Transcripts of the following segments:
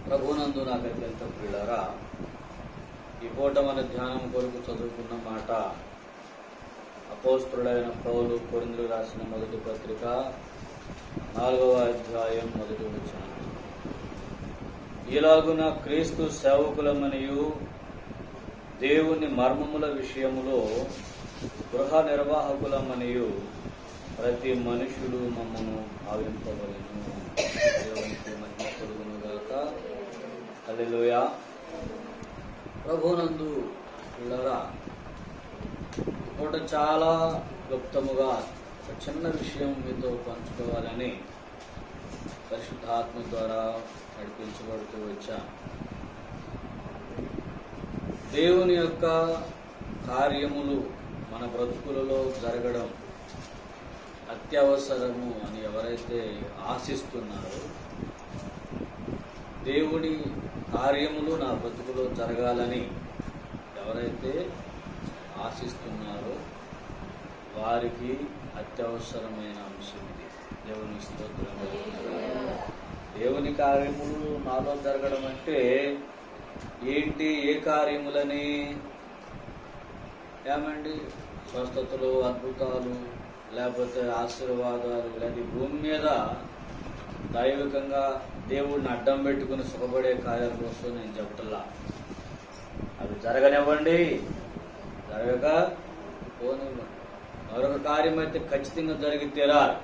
ప్రభునందు నాకు అత్యంత ప్రియులారా, ఈ పూట మన ధ్యానం కొరకు చదువుకున్న మాట అపోస్తలుడైన పౌలు కొరింథీయులకు రాసిన మొదటి పత్రిక 4వ అధ్యాయం 1వ వచనం. ఇలాగున క్రీస్తు సేవకులమనియు దేవుని మర్మముల విషయములో గృహ నిర్వాహకులమనియు ప్రతి మనుషుడు మమ్మను భావింపవలెను. దేవునికి మహిమ కలుగును గాక. హల్లెలూయా. ప్రభునందు పిల్లరా, పూట చాలా క్లుప్తముగా ఒక చిన్న విషయం మీతో పంచుకోవాలని పరిశుద్ధాత్మ ద్వారా నడిపించబడుతూ వచ్చా. దేవుని యొక్క కార్యములు మన బ్రతుకులలో జరగడం అత్యవసరము అని ఎవరైతే ఆశిస్తున్నారో, దేవుని కార్యములు నా బ్రతుకులో జరగాలని ఎవరైతే ఆశిస్తున్నారో వారికి అత్యవసరమైన అంశం ఇది. దేవుని స్తోత్రం. దేవుని కార్యములు నాలో జరగడం అంటే ఏంటి? ఏ కార్యములని? ఏమండి? స్వస్థతలు, అద్భుతాలు, లేకపోతే ఆశీర్వాదాలు, లేదా భూమి మీద దైవికంగా దేవుడిని అడ్డం పెట్టుకుని సుఖపడే కార్యాల కోసం నేను చెప్పటల్లా. అవి జరగనివ్వండి, జరగక పోనివ్వండి. మరొక కార్యం అయితే ఖచ్చితంగా జరిగి తీరాలి.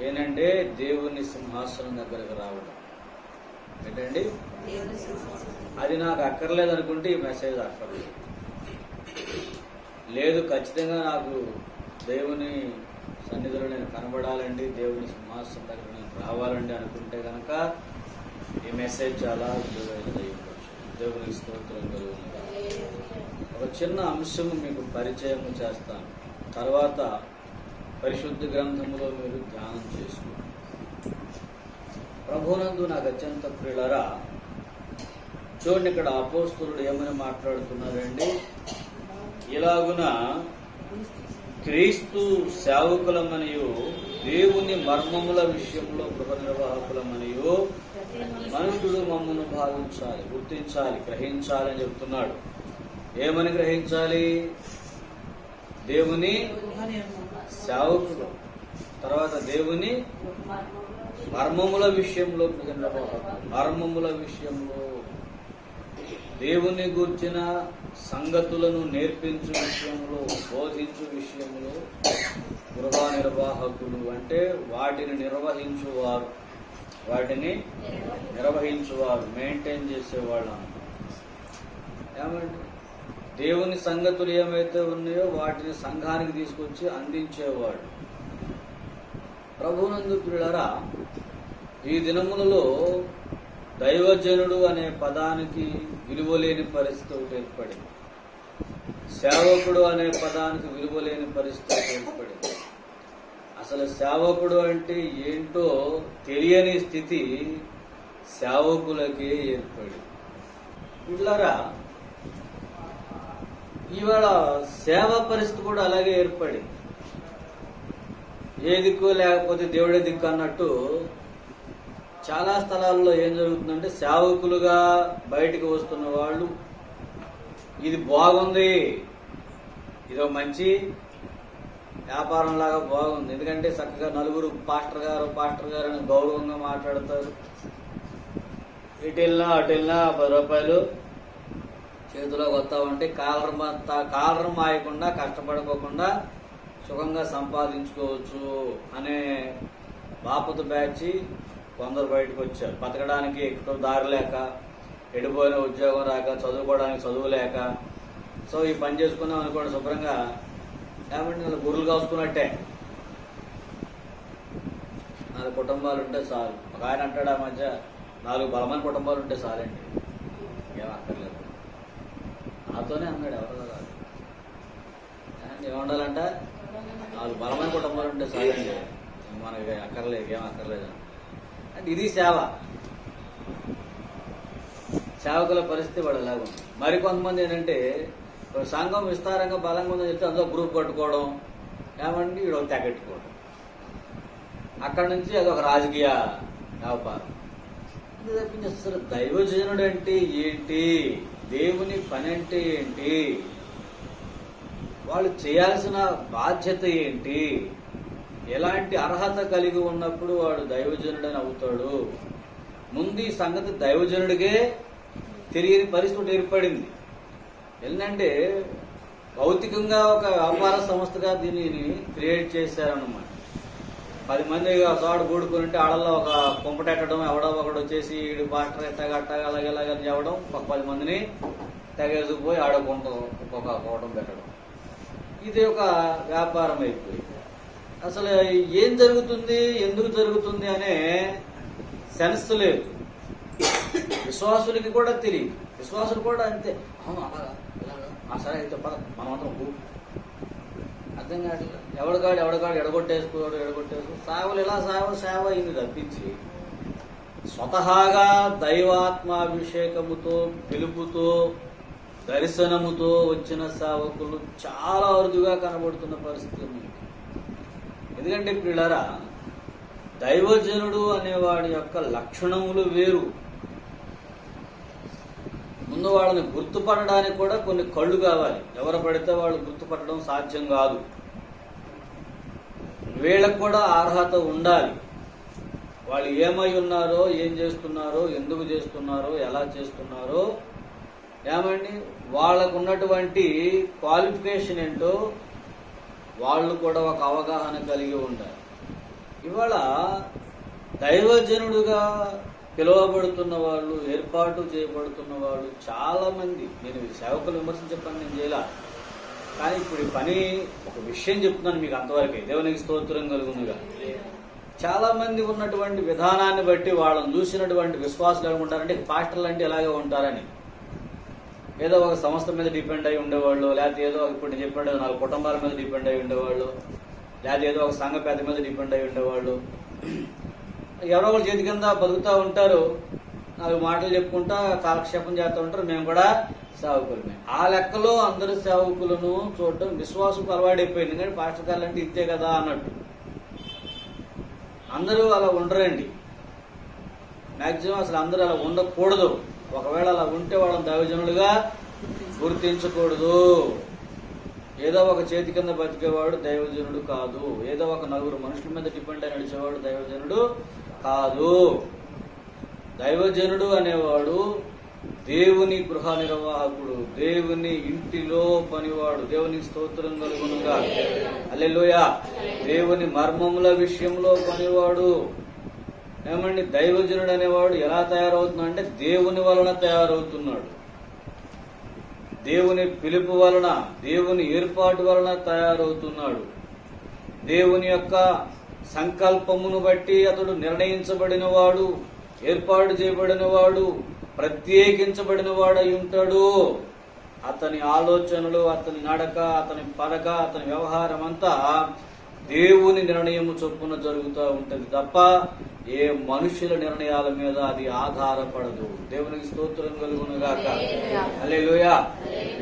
ఏంటంటే దేవుని సింహాసనం దగ్గరకు రావడం. ఏంటండి? అది నాకు అక్కర్లేదు అనుకుంటే ఈ మెసేజ్ అక్కర్లేదు. లేదు, ఖచ్చితంగా నాకు దేవుని సన్నిధిలో నేను కనబడాలండి, దేవుని సింహాసనం దగ్గర నేను రావాలండి అనుకుంటే కనుక ఈ మెసేజ్ చాలా విలువైనది. దేవుని స్తోత్రం కలుగునుగా. ఒక చిన్న అంశం మీకు పరిచయం చేస్తాను, తర్వాత పరిశుద్ధ గ్రంథములో మీరు ధ్యానం చేసుకోండి. ప్రభునందు నాకు అత్యంత ప్రియులారా, చూడండి, ఇక్కడ అపోస్తలుడు ఏమని మాట్లాడుతున్నారండి? ఇలాగున క్రీస్తు సేవకులమనియు దేవుని మర్మముల విషయంలో గృహ నిర్వాహకులమనియు మనుషుడు మమ్మను భావించాలి, గుర్తించాలి, గ్రహించాలి అని చెప్తున్నాడు. ఏమని గ్రహించాలి? దేవుని సేవకులు, తర్వాత దేవుని మర్మముల విషయంలో, మర్మముల విషయంలో దేవుని గూర్చిన సంగతులను నేర్పించు విషయంలో, బోధించు విషయంలో గృహ నిర్వాహకులు అంటే వాటిని నిర్వహించువారు, మెయింటైన్ చేసేవాళ్ళం. ఏమంటే దేవుని సంగతులు ఏమైతే ఉన్నాయో వాటిని సంఘానికి తీసుకొచ్చి అందించేవాడు. ప్రభునందు ప్రియులారా, ఈ దినములలో దైవజనుడు అనే పదానికి విలువలేని పరిస్థితి ఒకటి ఏర్పడింది. సేవకుడు అనే పదానికి విలువలేని పరిస్థితి ఏర్పడింది. అసలు సేవకుడు అంటే ఏంటో తెలియని స్థితి సేవకులకే ఏర్పడింది. పిల్లరా, ఇవాళ సేవా పరిస్థితి కూడా అలాగే ఏర్పడింది. ఏ దిక్కు లేకపోతే దేవుడే దిక్కు అన్నట్టు చాలా స్థలాల్లో ఏం జరుగుతుందంటే, సేవకులుగా బయటికి వస్తున్న వాళ్ళు ఇది బాగుంది, ఇదో మంచి వ్యాపారం లాగా బాగుంది, ఎందుకంటే చక్కగా నలుగురు పాస్టర్ గారు అని గౌరవంగా మాట్లాడతారు. ఇటు వెళ్ళినా అటు వెళ్ళినా 10 రూపాయలు చేతిలోకి వస్తా ఉంటే కాలరం మాయకుండా, కష్టపడుకోకుండా సుఖంగా సంపాదించుకోవచ్చు అనే బాపత బ్యాచ్ కొందరు బయటకు వచ్చారు. బతకడానికి ఎక్కువ దారి లేక, ఎడిపోయిన ఉద్యోగం రాక, చదువుకోవడానికి చదువు లేక, సో ఈ పని చేసుకున్నాం అనుకోండి శుభ్రంగా. ఏమంటే గుర్రెలు కాసుకున్నట్టే. 4 కుటుంబాలు ఉంటే చాలు. ఒక ఆయన అంటాడు ఆ మధ్య, 4 బలమైన కుటుంబాలు ఉంటే చాలండి, ఏం అక్కర్లేదు. నాతోనే అన్నాడు, ఎవరో కాదు. ఏముండాలంట? 4 బలమైన కుటుంబాలు ఉంటే చాలండి, మనకి అక్కర్లేదు, ఏం అక్కర్లేదు అంటే ఇది సేవ. సేవకుల పరిస్థితి వాడు ఎలాగ ఉంది. మరికొంతమంది ఏంటంటే, సంఘం విస్తారంగా బలంగా ఉందని చెప్తే అందులో గ్రూప్ కట్టుకోవడం, ఏమంటే వీడు తెగట్టుకోవడం, అక్కడి నుంచి అదొక రాజకీయ వ్యాపారం. తప్పించి అసలు దైవజనుడు అంటే ఏంటి, దేవుని పని అంటే ఏంటి, వాళ్ళు చేయాల్సిన బాధ్యత ఏంటి, ఎలాంటి అర్హత కలిగి ఉన్నప్పుడు వాడు దైవజనుడని అవుతాడు. ముందు ఈ సంగతి దైవజనుడికే తెలియని పరిస్థితి ఏర్పడింది. ఏంటంటే భౌతికంగా ఒక వ్యాపార సంస్థగా దీనిని క్రియేట్ చేశారన్నమాట. 10 మంది చోట కూడుకుంటే ఆడల్లో ఒక కుంపటెట్టడం, ఎవడో ఒకడు వచ్చేసి ఈడు పాస్టర్ ఎట్టగట్టగా అలాగేలాగని చెప్పడం, ఒక 10 మందిని తెగేసుకుపోయి ఆడుకుంటాం, ఒక్కొక్క కోవడం పెట్టడం. ఇది ఒక వ్యాపారం అయిపోయింది. అసలు ఏం జరుగుతుంది, ఎందుకు జరుగుతుంది అనే సెన్స్ లేదు. విశ్వాసులకి కూడా తెలియదు. విశ్వాసులు కూడా అంతే, అవును అలాగా ఇలాగా సరే అయితే పద మనం మాత్రం అర్థం కావట్లేదు. ఎవడికాడు ఎడగొట్టేసుకో సేవలు ఇలా సేవ అయింది తప్పించి స్వతహాగా దైవాత్మాభిషేకముతో, పిలుపుతో, దర్శనముతో వచ్చిన సేవకులు చాలా అరుదుగా కనబడుతున్న పరిస్థితి ఉంది. ఎందుకంటే పిల్లరా, దైవజనుడు అనేవాడి యొక్క లక్షణములు వేరు. ముందు వాళ్ళని గుర్తుపట్టడానికి కూడా కొన్ని కళ్ళు కావాలి. ఎవరు పడితే వాళ్ళు గుర్తుపట్టడం సాధ్యం కాదు. వీళ్ళకు కూడా అర్హత ఉండాలి. వాళ్ళు ఏమై ఉన్నారో, ఏం చేస్తున్నారో, ఎందుకు చేస్తున్నారో, ఎలా చేస్తున్నారో, ఏమండి వాళ్ళకు ఉన్నటువంటి క్వాలిఫికేషన్ ఏంటో వాళ్ళు కూడా ఒక అవగాహన కలిగి ఉండాలి. ఇవాళ దైవజనుడుగా పిలువబడుతున్న వాళ్ళు, ఏర్పాటు చేయబడుతున్న వాళ్ళు చాలా మంది, నేను సేవకులు విమర్శించే పని నేను చేయాల, కానీ ఇప్పుడు ఈ పని ఒక విషయం చెప్తున్నాను మీకు అంతవరకే, దేవునికి స్తోత్రం కలుగునుగా. చాలా మంది ఉన్నటువంటి విధానాన్ని బట్టి వాళ్ళని చూసినటువంటి విశ్వాసాలు ఎలా ఉంటారంటే పాస్టర్లు అంటే ఎలాగే ఉంటారని, ఏదో ఒక సంస్థ మీద డిపెండ్ అయి ఉండేవాళ్ళు, లేకపోతే ఏదో ఇప్పుడు చెప్పాడు 4 కుటుంబాల మీద డిపెండ్ అయి ఉండేవాళ్ళు, లేకపోతే ఏదో ఒక సంఘ పెద్ద మీద డిపెండ్ అయి ఉండేవాళ్ళు. ఎవరో ఒకరు చేతి కింద బతుకుతూ ఉంటారు, 4 మాటలు చెప్పుకుంటా కాలక్షేపం చేస్తూ ఉంటారు. మేము కూడా సేవకులమే. ఆ లెక్కలో అందరు సేవకులను చూడటం విశ్వాసం అలవాడైపోయింది. ఎందుకంటే పాస్టర్ గారు అంటే ఇంతే కదా అన్నట్టు. అందరూ అలా ఉండరండి. మాక్సిమం అసలు అందరూ అలా ఉండకూడదు. ఒకవేళ అలా ఉంటే వాళ్ళని దైవజనులుగా గుర్తించకూడదు. ఏదో ఒక చేతి కింద బతికేవాడు దైవజనుడు కాదు. ఏదో ఒక 4 మనుషుల మీద డిపెండ్ అయి నడిచేవాడు దైవజనుడు కాదు. దైవజనుడు అనేవాడు దేవుని గృహ నిర్వాహకుడు, దేవుని ఇంటిలో పనివాడు. దేవునికి స్తోత్రం కలుగునుగా. హల్లెలూయా. దేవుని మర్మముల విషయంలో పనివాడు. ఏమండి దైవజనుడు అనేవాడు ఎలా తయారవుతున్నాడు అంటే దేవుని వలన తయారవుతున్నాడు. దేవుని పిలుపు వలన, దేవుని ఏర్పాటు వలన తయారవుతున్నాడు. దేవుని యొక్క సంకల్పమును బట్టి అతడు నిర్ణయించబడిన వాడు, ఏర్పాటు చేయబడిన వాడు, ప్రత్యేకించబడిన వాడై ఉంటాడు. అతని ఆలోచనలు, అతని నడక, అతని పలక, అతని వ్యవహారం అంతా దేవుని నిర్ణయము చొప్పున జరుగుతూ ఉంటది తప్ప ఏ మనుషుల నిర్ణయాల మీద అది ఆధారపడదు. దేవునికి స్తోత్రం కలుగునుగాక. హల్లెలూయా.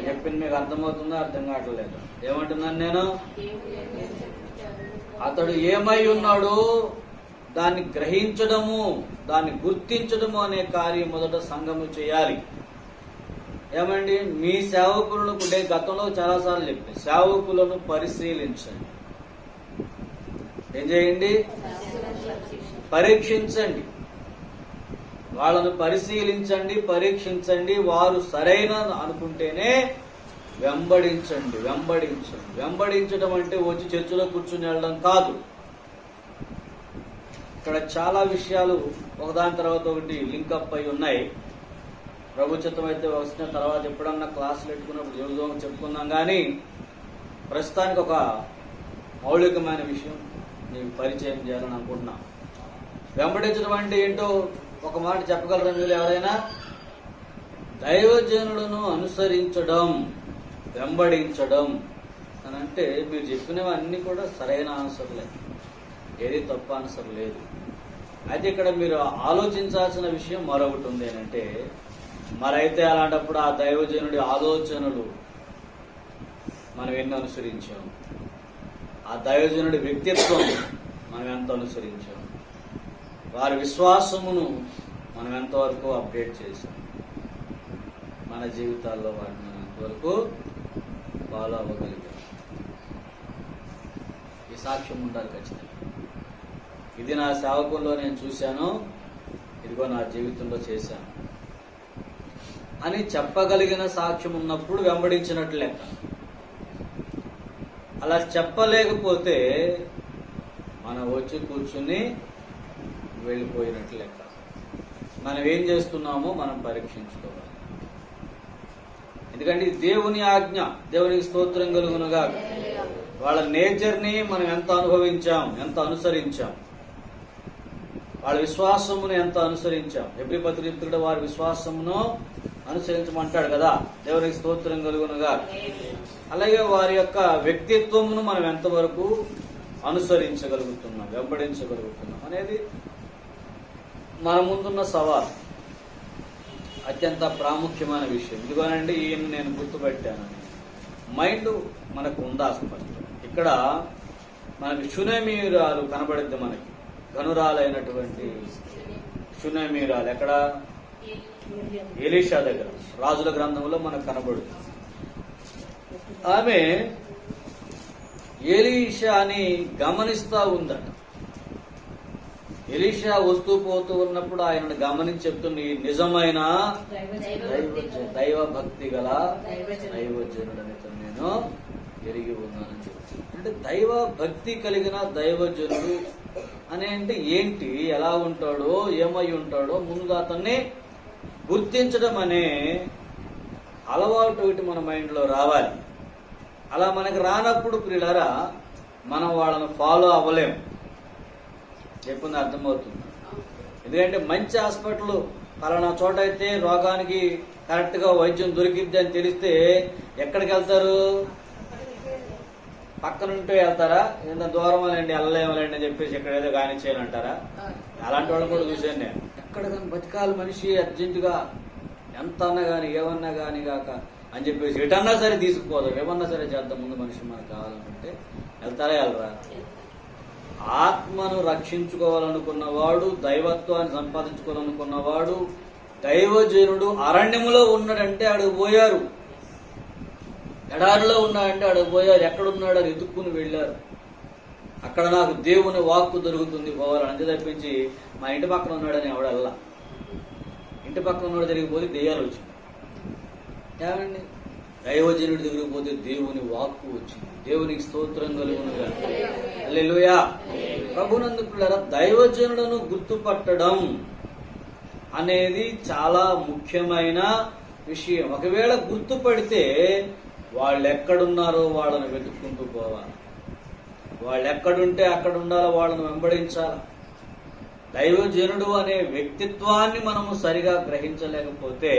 చెప్పింది మీకు అర్థమవుతుందా, అర్థం కావట్లేదు? ఏమంటున్నాను నేను? అతడు ఏమై ఉన్నాడో దాన్ని గ్రహించడము, దాన్ని గుర్తించడము అనే కార్యం మొదట సంఘము చేయాలి. ఏమండి మీ సేవకులను గతంలో చాలాసార్లు చెప్పాను, సేవకులను పరిశీలించండి. ఏం చేయండి? పరీక్షించండి. వాళ్ళను పరిశీలించండి, పరీక్షించండి. వారు సరైన అనుకుంటేనే వెంబడించండి. వెంబడించడం అంటే వచ్చి చర్చిలో కూర్చుని వెళ్ళడం కాదు. ఇక్కడ చాలా విషయాలు ఒకదాని తర్వాత ఒకటి లింకప్ అయి ఉన్నాయి. ప్రభుత్వం అయితే వచ్చిన తర్వాత ఎప్పుడన్నా క్లాసులు పెట్టుకున్నప్పుడు జరుగుదాం చెప్పుకున్నాం. కానీ ప్రస్తుతానికి ఒక మౌలికమైన విషయం నీకు పరిచయం చేయాలని అనుకుంటున్నా. వెంబడించడం అంటే ఏంటో ఒక మాట చెప్పగలరా మీరు ఎవరైనా? దైవజనులను అనుసరించడం, వెంబడించడం అని అంటే మీరు చెప్పినవన్నీ కూడా సరైన ఆన్సర్లే, ఏది తప్పు ఆన్సర్ లేదు. అయితే ఇక్కడ మీరు ఆలోచించాల్సిన విషయం మరొకటి ఉంది అంటే, మరైతే అలాంటప్పుడు ఆ దైవజనుడి ఆలోచనలు మనం ఎన్ని అనుసరించాం, ఆ దైవజనుడి వ్యక్తిత్వం మనం ఎంత అనుసరించాం, వారి విశ్వాసమును మనం ఎంతవరకు అప్డేట్ చేసాం, మన జీవితాల్లో వాటిని మనం ఎంతవరకు ఫాలో అవ్వగలిగాం. ఈ సాక్ష్యం ఉండాలి ఖచ్చితంగా. ఇది నా సేవకుల్లో నేను చూశాను, ఇదిగో నా జీవితంలో చేశాను అని చెప్పగలిగిన సాక్ష్యం ఉన్నప్పుడు వెంబడించినట్లు లెక్క. అలా చెప్పలేకపోతే మనం వచ్చి కూర్చుని వెళ్ళిపోయినట్లు లెక్క. మనం ఏం చేస్తున్నామో మనం పరీక్షించుకోవాలి. ఎందుకంటే ఇది దేవుని ఆజ్ఞ. దేవునికి స్తోత్రం కలుగునుగా. వాళ్ళ నేచర్ని మనం ఎంత అనుభవించాం, ఎంత అనుసరించాం, వాళ్ళ విశ్వాసమును ఎంత అనుసరించాం. హెబ్రీ పత్రిక వారి విశ్వాసమును అనుసరించమంటాడు కదా. దేవునికి స్తోత్రం కలుగునుగా. అలాగే వారి యొక్క వ్యక్తిత్వమును మనం ఎంతవరకు అనుసరించగలుగుతున్నాం, వెంబడించగలుగుతున్నాం అనేది మన ముందున్న సవాల్. అత్యంత ప్రాముఖ్యమైన విషయం. ఇదిగోనండి ఈయన నేను గుర్తుపెట్టానని మైండ్ మనకు ఉందా స్పష్టం. ఇక్కడ మనకి షునేమీరాలు కనబడిద్ది. మనకి ఘనురాలైనటువంటి షునేమీరాలు ఎక్కడ? ఎలీషా దగ్గర రాజుల గ్రంథంలో మనకు కనబడుతుంది. ఆమె ఎలీషాని గమనిస్తా ఉందట. ఎలీషా వస్తూ పోతూ ఉన్నప్పుడు ఆయనను గమనించి చెప్తుంది, నిజమైన దైవ భక్తి గల దైవజనుడని నేను ఎరిగి ఉన్నానని చెప్తుంది. అంటే దైవ భక్తి కలిగిన దైవజనుడు అని అంటే ఏంటి, ఎలా ఉంటాడో, ఏమై ఉంటాడో ముందుగా అతన్ని గుర్తించడం అనే అలవాటు ఒకటి మన మైండ్ లో రావాలి. అలా మనకి రానప్పుడు ప్రియులారా మనం వాళ్ళని ఫాలో అవ్వలేము. చెప్పింది అర్థమవుతుంది. ఎందుకంటే మంచి హాస్పిటల్ పలానా చోట అయితే రోగానికి కరెక్ట్ గా వైద్యం దొరికిద్ది అని తెలిస్తే ఎక్కడికి వెళ్తారు? పక్కనుంటే వెళ్తారా? ఎంత దూరం అనండి, వెళ్ళలేమలేండి అని చెప్పేసి ఎక్కడ ఏదో కానీ చేయాలంటారా? అలాంటి వాళ్ళు కూడా చూశాను నేను. ఎక్కడ కానీ బతికాలి మనిషి అర్జెంటుగా, ఎంత అన్నా కానీ ఏమన్నా కానీ కాక అని చెప్పేసి ఎటన్నా సరే తీసుకుపోదాం, ఏమన్నా సరే చేద్దాం, ముందు మనిషి మనకు కావాలనుకుంటే వెళ్తారా? వెళ్ళరా? ఆత్మను రక్షించుకోవాలనుకున్నవాడు, దైవత్వాన్ని సంపాదించుకోవాలనుకున్నవాడు, దైవజనుడు అరణ్యములో ఉన్నాడంటే అడుగు పోయారు, ఎడారిలో ఉన్నాడంటే అడుగు పోయారు, ఎక్కడున్నాడు అని ఎదుక్కుని వెళ్ళారు. అక్కడ నాకు దేవుని వాక్కు దొరుకుతుంది పోవాలని. అంతే తప్పించి మా ఇంటి పక్కన ఉన్నాడని ఎవడల్లా. ఇంటి పక్కన ఉన్నాడు జరిగిపోతే దెయ్యాలు వచ్చింది. ఏమండి, దైవజనుడి దగ్గరికి పోతే దేవుని వాక్కు వచ్చింది. దేవునికి స్తోత్రం కలుగునుగా. హల్లెలూయా. ప్రభునందు పిల్లరా, దైవజనులను గుర్తుపట్టడం అనేది చాలా ముఖ్యమైన విషయం. ఒకవేళ గుర్తుపడితే వాళ్ళు ఎక్కడున్నారో వాళ్ళని వెతుక్కుంటూ పోవాలి. వాళ్ళు ఎక్కడుంటే అక్కడ ఉండాలో వాళ్ళని వెంబడించాలి. దైవజనుడు అనే వ్యక్తిత్వాన్ని మనము సరిగా గ్రహించలేకపోతే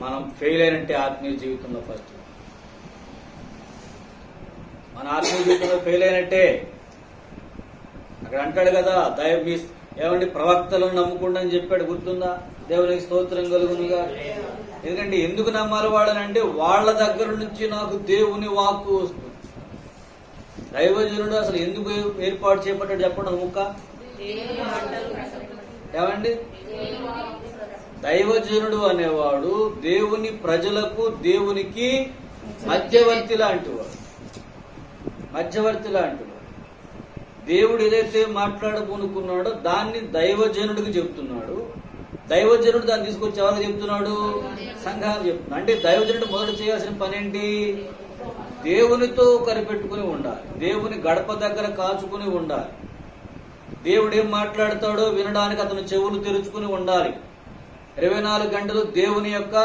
మనం ఫెయిల్ అయినట్టే ఆత్మీయ జీవితంలో. ఫస్ట్ మన ఆత్మీయ జీవితంలో ఫెయిల్ అయినట్టే. అక్కడ అంటాడు కదా, ఏమండి ప్రవక్తలను నమ్ముకుండా అని చెప్పాడు, గుర్తుందా? దేవునికి స్తోత్రం కలుగునుగా. ఎందుకంటే ఎందుకు నమ్మాలి వాళ్ళని అంటే వాళ్ళ దగ్గర నుంచి నాకు దేవుని వాక్కు వస్తుంది. దైవజనుడు అసలు ఎందుకు ఏర్పాటు చేయబడ్డాడు చెప్పండి ముక్క. ఏమండి, దైవజనుడు అనేవాడు దేవుని ప్రజలకు దేవునికి మధ్యవర్తి లాంటివాడు. మధ్యవర్తి లాంటివాడు. దేవుడు ఏదైతే మాట్లాడబోనుకున్నాడో దాన్ని దైవజనుడికి చెప్తున్నాడు. దైవజనుడు దాన్ని తీసుకొచ్చి ఎవరికి చెప్తున్నాడు? సంఘానికి చెప్తున్నాడు. అంటే దైవజనుడు మొదట చేయాల్సిన పని ఏంటి? దేవునితో కనిపెట్టుకుని ఉండాలి. దేవుని గడప దగ్గర కాచుకుని ఉండాలి. దేవుడు ఏం మాట్లాడతాడో వినడానికి అతను చెవులు తెరుచుకుని ఉండాలి. 24 గంటలు దేవుని యొక్క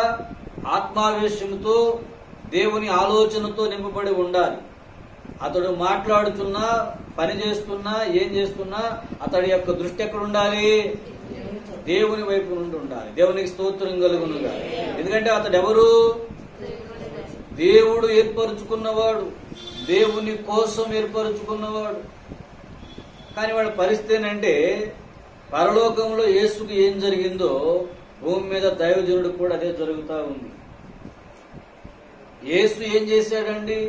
ఆత్మావేశంతో, దేవుని ఆలోచనతో నింపబడి ఉండాలి. అతడు మాట్లాడుతున్నా, పని చేస్తున్నా, ఏం చేస్తున్నా అతడి యొక్క దృష్టి ఎక్కడ ఉండాలి? దేవుని వైపు నుండి ఉండాలి. దేవునికి స్తోత్రం కలుగునుగా. ఎందుకంటే అతడు ఎవరు? దేవుడు ఏర్పరుచుకున్నవాడు, దేవుని కోసం ఏర్పరుచుకున్నవాడు. కానీ వాళ్ళ పరిస్థితి ఏంటంటే పరలోకంలో యేసుకు ఏం జరిగిందో భూమి మీద దైవజనుడు కూడా అదే జరుగుతూ ఉంది. యేసు ఏం చేశాడండి?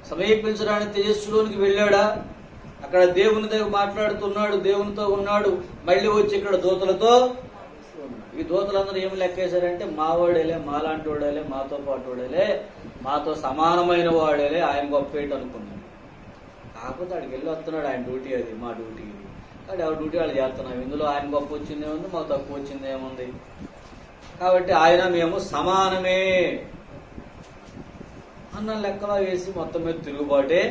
సమీపించడానికి తేజస్సులోనికి వెళ్ళాడా? అక్కడ దేవుని దగ్గర మాట్లాడుతున్నాడు, దేవునితో ఉన్నాడు. మళ్ళీ వచ్చి ఇక్కడ దూతలతో ఈ దూతలందరూ ఏమి లెక్కేశారంటే మా వాడేలే, మాలాంటి వాడేలే, మాతో పాటు వాడేలే, మాతో సమానమైన వాడేలే, ఆయన గొప్పేట అనుకున్నాడు. కాకపోతే అక్కడికి వెళ్ళి వస్తున్నాడు, ఆయన డ్యూటీ అది, మా డ్యూటీ ఇది. అది ఎవరి డ్యూటీ వాళ్ళు చేస్తున్నాం. ఇందులో ఆయన గొప్ప వచ్చింది ఏముంది, మాకు తక్కువ వచ్చింది ఏముంది. కాబట్టి ఆయన మేము సమానమే అన్న లెక్కలో వేసి మొత్తం మీద తిరుగుబాటే.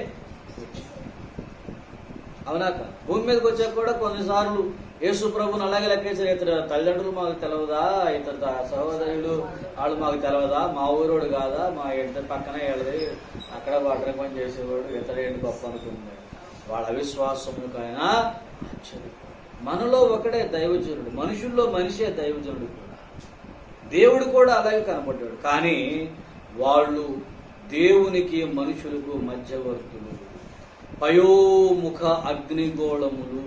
అవునాక భూమి మీదకి వచ్చాక కూడా కొన్నిసార్లు యేసు ప్రభుని అలాగే లెక్కేసారు. ఇతర తల్లిదండ్రులు మాకు తెలవదా, ఇతర సహోదరులు వాళ్ళు మాకు తెలవదా, మా ఊరోడు కాదా, మా ఇంటి పక్కనే వెళ్ళది, అక్కడ వాటర్ పని చేసేవాడు, ఇతర ఏంటి గొప్ప అనుకుంది. వాళ్ళ అవిశ్వాసముకైనా మనలో ఒకడే దైవజనుడు, మనుషుల్లో మనిషే దైవజనుడు కూడా. దేవుడు కూడా అలాగే కనపడ్డాడు. కానీ వాళ్ళు దేవునికి మనుషులకు మధ్యవర్తులు, పయోముఖ అగ్నిగోళములు.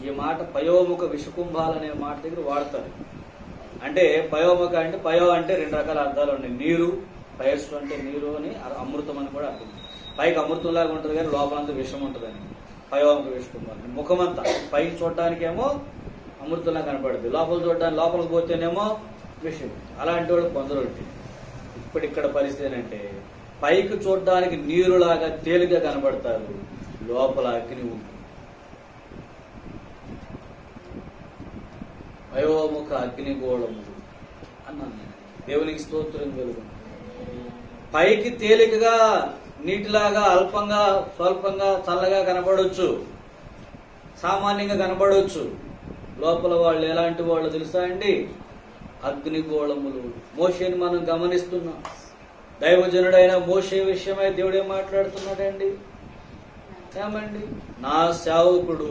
ఈ మాట పయోముఖ విషకుంభాలు అనే మాట దగ్గర వాడతారు. అంటే పయోముఖ అంటే, పయో అంటే రెండు రకాల అర్థాలు ఉన్నాయి. నీరు, పయస్సు అంటే నీరు అని, అమృతం అని కూడా అర్థం. పైకి అమృతంలాగా ఉంటుంది కానీ లోపలంతా విషం ఉంటుందని పయోముఖ విషకుంభాలు. ముఖమంతా పైకి చూడటానికేమో అమృతంలా కనపడుతుంది, లోపల చూడడానికి లోపలికి పోతేనేమో విషయం. అలాంటి వాళ్ళు కొందరు. ఇప్పటిక్కడ పరిస్థితి ఏంటంటే పైకి చూడడానికి నీరులాగా తేలిగ్గా కనబడతారు, లోపల అగ్ని ఉంటుంది. పయోముఖ అగ్నిగోళములు అన్నాను. దేవునికి స్తోత్రం కలుగు. పైకి తేలికగా నీటిలాగా అల్పంగా స్వల్పంగా చల్లగా కనబడవచ్చు, సామాన్యంగా కనబడవచ్చు. లోపల వాళ్ళు ఎలాంటి వాళ్ళు తెలుసా అండి? అగ్నిగోళములు. మోషేని మనం గమనిస్తున్నాం. దైవజనుడైన మోషే విషయమై దేవుడే మాట్లాడుతున్నాడండి. ఏమండి? నా సేవకుడు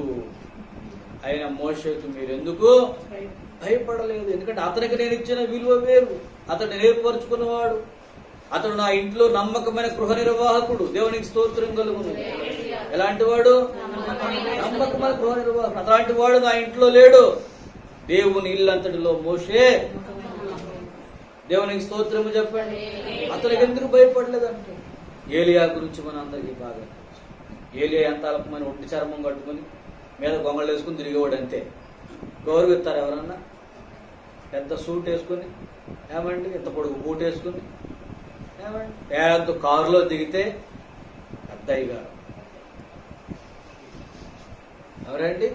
అయిన మోషేకు మీరెందుకు భయపడలేదు? ఎందుకంటే అతనికి నేను ఇచ్చిన విలువ వేరు. అతడు ఏర్పరచుకున్నవాడు, అతడు నా ఇంట్లో నమ్మకమైన గృహ నిర్వాహకుడు. దేవునికి స్తోత్రం కలుగును. ఎలాంటి వాడు? నమ్మకమైన గృహ నిర్వాహకుడు. అట్లాంటి వాడు నా ఇంట్లో లేడు. దేవుని ఇల్లంతటిలో మోషే. దేవునికి స్తోత్రము చెప్పండి. అతనికి ఎందుకు భయపడలేదంటే ఏలియా గురించి మన అందరికీ బాగా. ఏలియా ఎంత అల్పమైన ఒట్టి చర్మం కట్టుకుని మీద గొంగళ్ళు వేసుకుని తిరిగేవాడు అంతే. గౌరవిస్తారు ఎవరన్నా? పెద్ద సూట్ వేసుకుని, ఏమండి ఇంత పొడుగు బూట్ వేసుకుని, ఏమండి పెద్ద కారులో దిగితే పెద్దయ్య గారు ఎవరండి?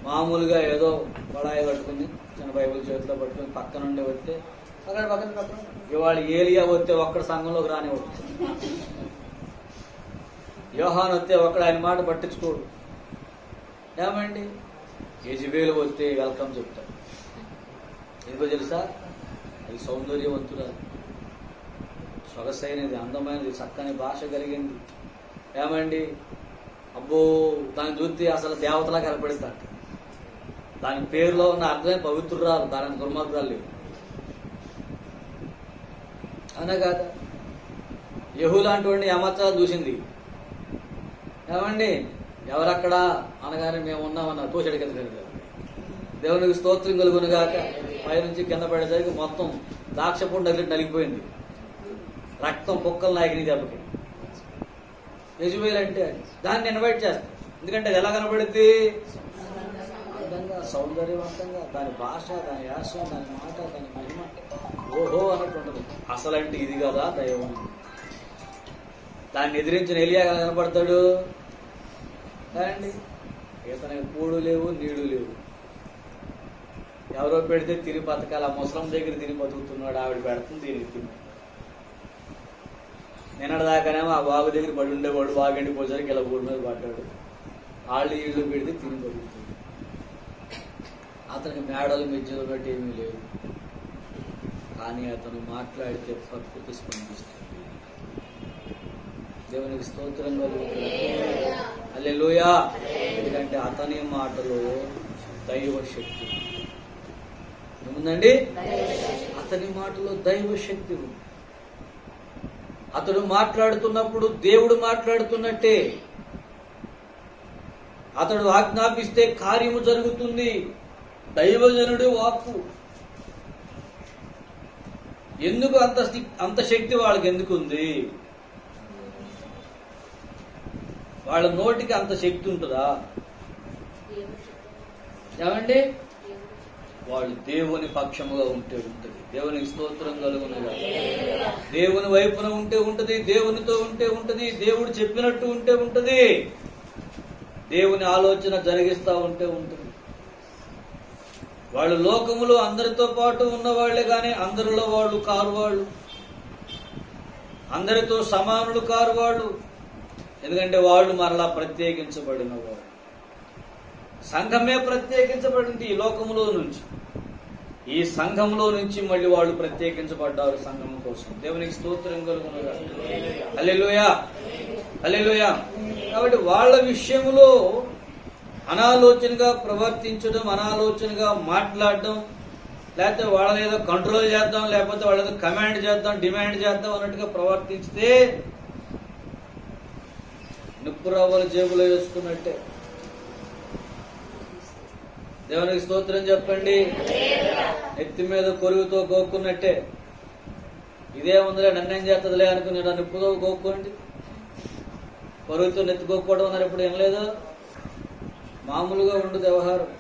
మామూలుగా ఏదో బడాయి కట్టుకుని చిన్న బైబిల్ చేతిలో పట్టుకుని పక్క నుండి వస్తే పక్కన ఇవాళ ఏలియా వస్తే ఒక్కడ సంఘంలోకి రానివ్వడు. యోహాను వస్తే ఒక్కడ ఆయన మాట పట్టించుకోడు. ఏమండి యెజబెలు వస్తే వెల్కమ్ చెప్తాడు. ఎందుకో తెలుసా? అది సౌందర్యవంతురాలు, సొగసైనది, అందమైనది, చక్కని భాష కలిగింది. ఏమండి అబ్బో దాన్ని చూస్తే అసలు దేవతలా కనపడిస్తాడు. దాని పేరులో ఉన్న అర్థమే పవిత్రురాలు, దాని దుర్మార్గాలు లేవు. అనే కాదా? యెహూ లాంటి వాడిని అమర్చా చూసింది. ఏమండి ఎవరక్కడా అనగానే మేము ఉన్నామన్నా తోచడి కింద. దేవునికి స్తోత్రం కలుగును గాక. పైనుంచి కింద పడేసరికి మొత్తం ద్రాక్ష పండు నలిగిపోయింది, రక్తం కుక్కలు నాయకుని దెబ్బకి. యెజబెలు అంటే దాన్ని ఇన్వైట్ చేస్తాం. ఎందుకంటే అది ఎలా కనబడుద్ది? అందంగా, సౌందర్యవంతంగా, దాని భాష, దాని యాస, దాని మాట, దాని మహిమ ఓహో అన్నట్టు ఉంటుంది. అసలంటే ఇది కదా దైవం. దాన్ని ఎదిరించిన ఎలియా కనబడతాడు అండి. ఇతనికి కూడు లేవు, నీళ్లు లేవు. ఎవరో పెడితే తిని బతకాలి. ఆ ముసలం దగ్గర తిని బతుకుతున్నాడు, ఆవిడ పెడుతుంది తిని తిని. నిన్నటిదాకానేమో ఆ వాగు దగ్గర పడి ఉండేవాడు, వాగు ఎండిపోసరికి ఇలా ఊడి మీద పడ్డాడు. వాళ్ళు ఇళ్ళు పెడితే తిని బతుకుతుంది. అతనికి మేడలు మెజ్జలు బట్టి ఏమీ లేవు. కానీ అతను మాట్లాడితే ప్రకృతి స్పందిస్తుంది. దేవునికి స్తోత్రం కలుగుతుంది. హల్లెలూయా. ఎందుకంటే అతని మాటలో దైవ శక్తి ఏముందండి? అతని మాటలో దైవ శక్తి ఉంది. అతడు మాట్లాడుతున్నప్పుడు దేవుడు మాట్లాడుతున్నట్టే. అతడు ఆజ్ఞాపిస్తే కార్యము జరుగుతుంది. దైవజనుడి వాక్కు. ఎందుకు అంత శక్తి వాళ్ళకి ఎందుకు ఉంది? వాళ్ళ నోటికి అంత శక్తి ఉంటుందా? ఏమండి వాళ్ళు దేవుని పక్షముగా ఉంటే ఉంటుంది. దేవునికి స్తోత్రం కలుగునుగా. దేవుని వైపున ఉంటే ఉంటది, దేవునితో ఉంటే ఉంటది, దేవుడు చెప్పినట్టు ఉంటే ఉంటది, దేవుని ఆలోచన జరిగిస్తా ఉంటే ఉంటుంది. వాళ్ళు లోకములో అందరితో పాటు ఉన్నవాళ్లే గాని అందరిలో వాళ్ళు కారు, వాళ్ళు అందరితో సమానులు కారు వాళ్ళు. ఎందుకంటే వాళ్ళు మరలా ప్రత్యేకించబడిన వాళ్ళు. సంఘమే ప్రత్యేకించబడింది ఈ లోకములో నుంచి. ఈ సంఘంలో నుంచి మళ్ళీ వాళ్ళు ప్రత్యేకించబడ్డారు సంఘం కోసం. దేవునికి స్తోత్రం కలుగునుగా. హల్లెలూయా, హల్లెలూయా. కాబట్టి వాళ్ళ విషయంలో అనాలోచనగా ప్రవర్తించడం, అనాలోచనగా మాట్లాడడం, లేకపోతే వాళ్ళని ఏదో కంట్రోల్ చేద్దాం, లేకపోతే వాళ్ళ ఏదో కమాండ్ చేద్దాం, డిమాండ్ చేద్దాం అన్నట్టుగా ప్రవర్తించితే నిప్పు రవ్వలు జేబులో వేసుకున్నట్టే. దేవునికి స్తోత్రం చెప్పండి. నెత్తి మీద కొరుగుతో గోక్కున్నట్టే. ఇదే ఉందిలే, నన్నేం చేస్తుందిలే అనుకుని నిప్పుతో గోక్కోండి. కొరుగుతో నెత్తి గోక్కోవడం అన్నారు ఇప్పుడు ఏం లేదు. మామూలుగా ఉండదు వ్యవహారం.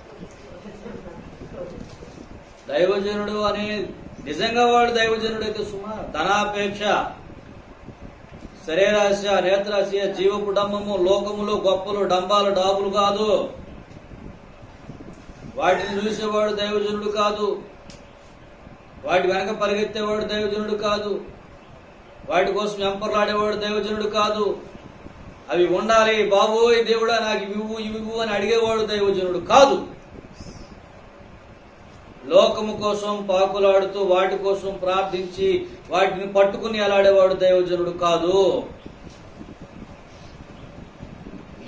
దైవజనుడు అని నిజంగా వాడు దైవజనుడు అయితే సుమా, ధనాపేక్ష, శరీరాశ, నేత్రాశ, జీవపు డంబము, లోకములో గొప్పలు, డంబాలు, డాబులు కాదు. వాటిని చూసేవాడు దైవజనుడు కాదు. వాటి వెనక పరిగెత్తేవాడు దైవజనుడు కాదు. వాటి కోసం వెంపర్లాడేవాడు దైవజనుడు కాదు. అవి ఉండాలి బాబోయ్ దేవుడా నాకు ఇవ్వు ఇవ్వు అని అడిగేవాడు దైవజనుడు కాదు. లోకము కోసం పాకులాడుతూ వాటి కోసం ప్రార్థించి వాటిని పట్టుకుని అలాడేవాడు దైవజనుడు కాదు.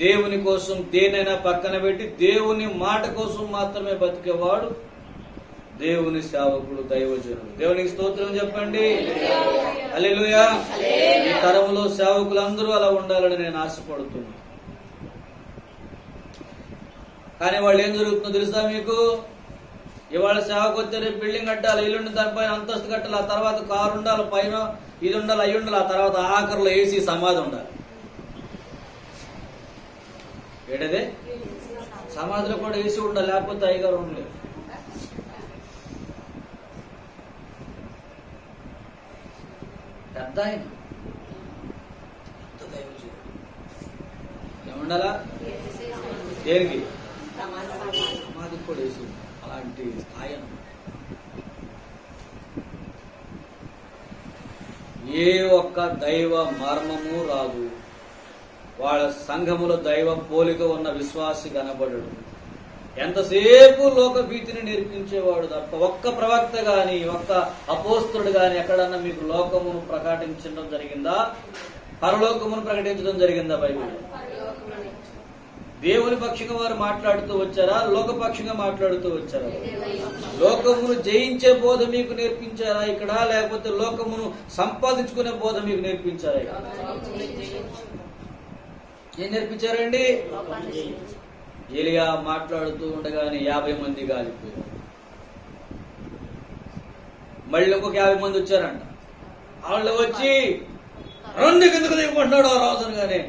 దేవుని కోసం దేనైనా పక్కన పెట్టి దేవుని మాట కోసం మాత్రమే బతికేవాడు దేవుని సేవకుడు, దైవజనుడు. దేవునికి స్తోత్రం చెప్పండి. హల్లెలూయా. ఈ తరంలో సేవకులందరూ అలా ఉండాలని నేను ఆశపడుతున్నా. కానీ వాళ్ళు ఏం జరుగుతుందో తెలుసా మీకు? ఇవాళ సేవకు వచ్చే రేపు బిల్డింగ్ కట్టాలి, ఇల్లుండి దానిపైన అంతస్తు కట్టాలి, ఆ తర్వాత కారు ఉండాలి, పైన ఇది ఉండాలి, అవి ఉండాలి, ఆ తర్వాత ఆఖరిలో ఏసీ సమాధి ఉండాలి. ఏడదే సమాధిలో కూడా ఏసీ ఉండాలి, లేకపోతే అయ్యగారు ఉండలేదు. పెద్ద ఆయన ఏముండాలా? దేనికి? సమాధికి కూడా ఏసీ. అలాంటి స్థాయి ఏ ఒక్క దైవ మర్మము రాదు. వాళ్ళ సంఘములో దైవ పోలిక ఉన్న విశ్వాసి కనబడడు. ఎంతసేపు లోక భీతిని నేర్పించేవాడు తప్ప ఒక్క ప్రవక్త గాని ఒక్క అపోస్తలుడు గాని ఎక్కడన్నా మీకు లోకమును ప్రకటించడం జరిగిందా? పరలోకమును ప్రకటించడం జరిగిందా? బైబిల్ దేవుని పక్షంగా వారు మాట్లాడుతూ వచ్చారా? లోకపక్షంగా మాట్లాడుతూ వచ్చారా? లోకమును జయించే బోధ మీకు నేర్పించారా ఇక్కడ? లేకపోతే లోకమును సంపాదించుకునే బోధ మీకు నేర్పించారా? ఏం నేర్పించారండి? ఏలియా మాట్లాడుతూ ఉండగానే 50 మంది గాలిపోయారు. మళ్ళీ ఇంకొక 50 మంది వచ్చారంట. వాళ్ళు వచ్చి రెండు కిందకు దిగుకుంటున్నాడు ఆ రాజుగానే,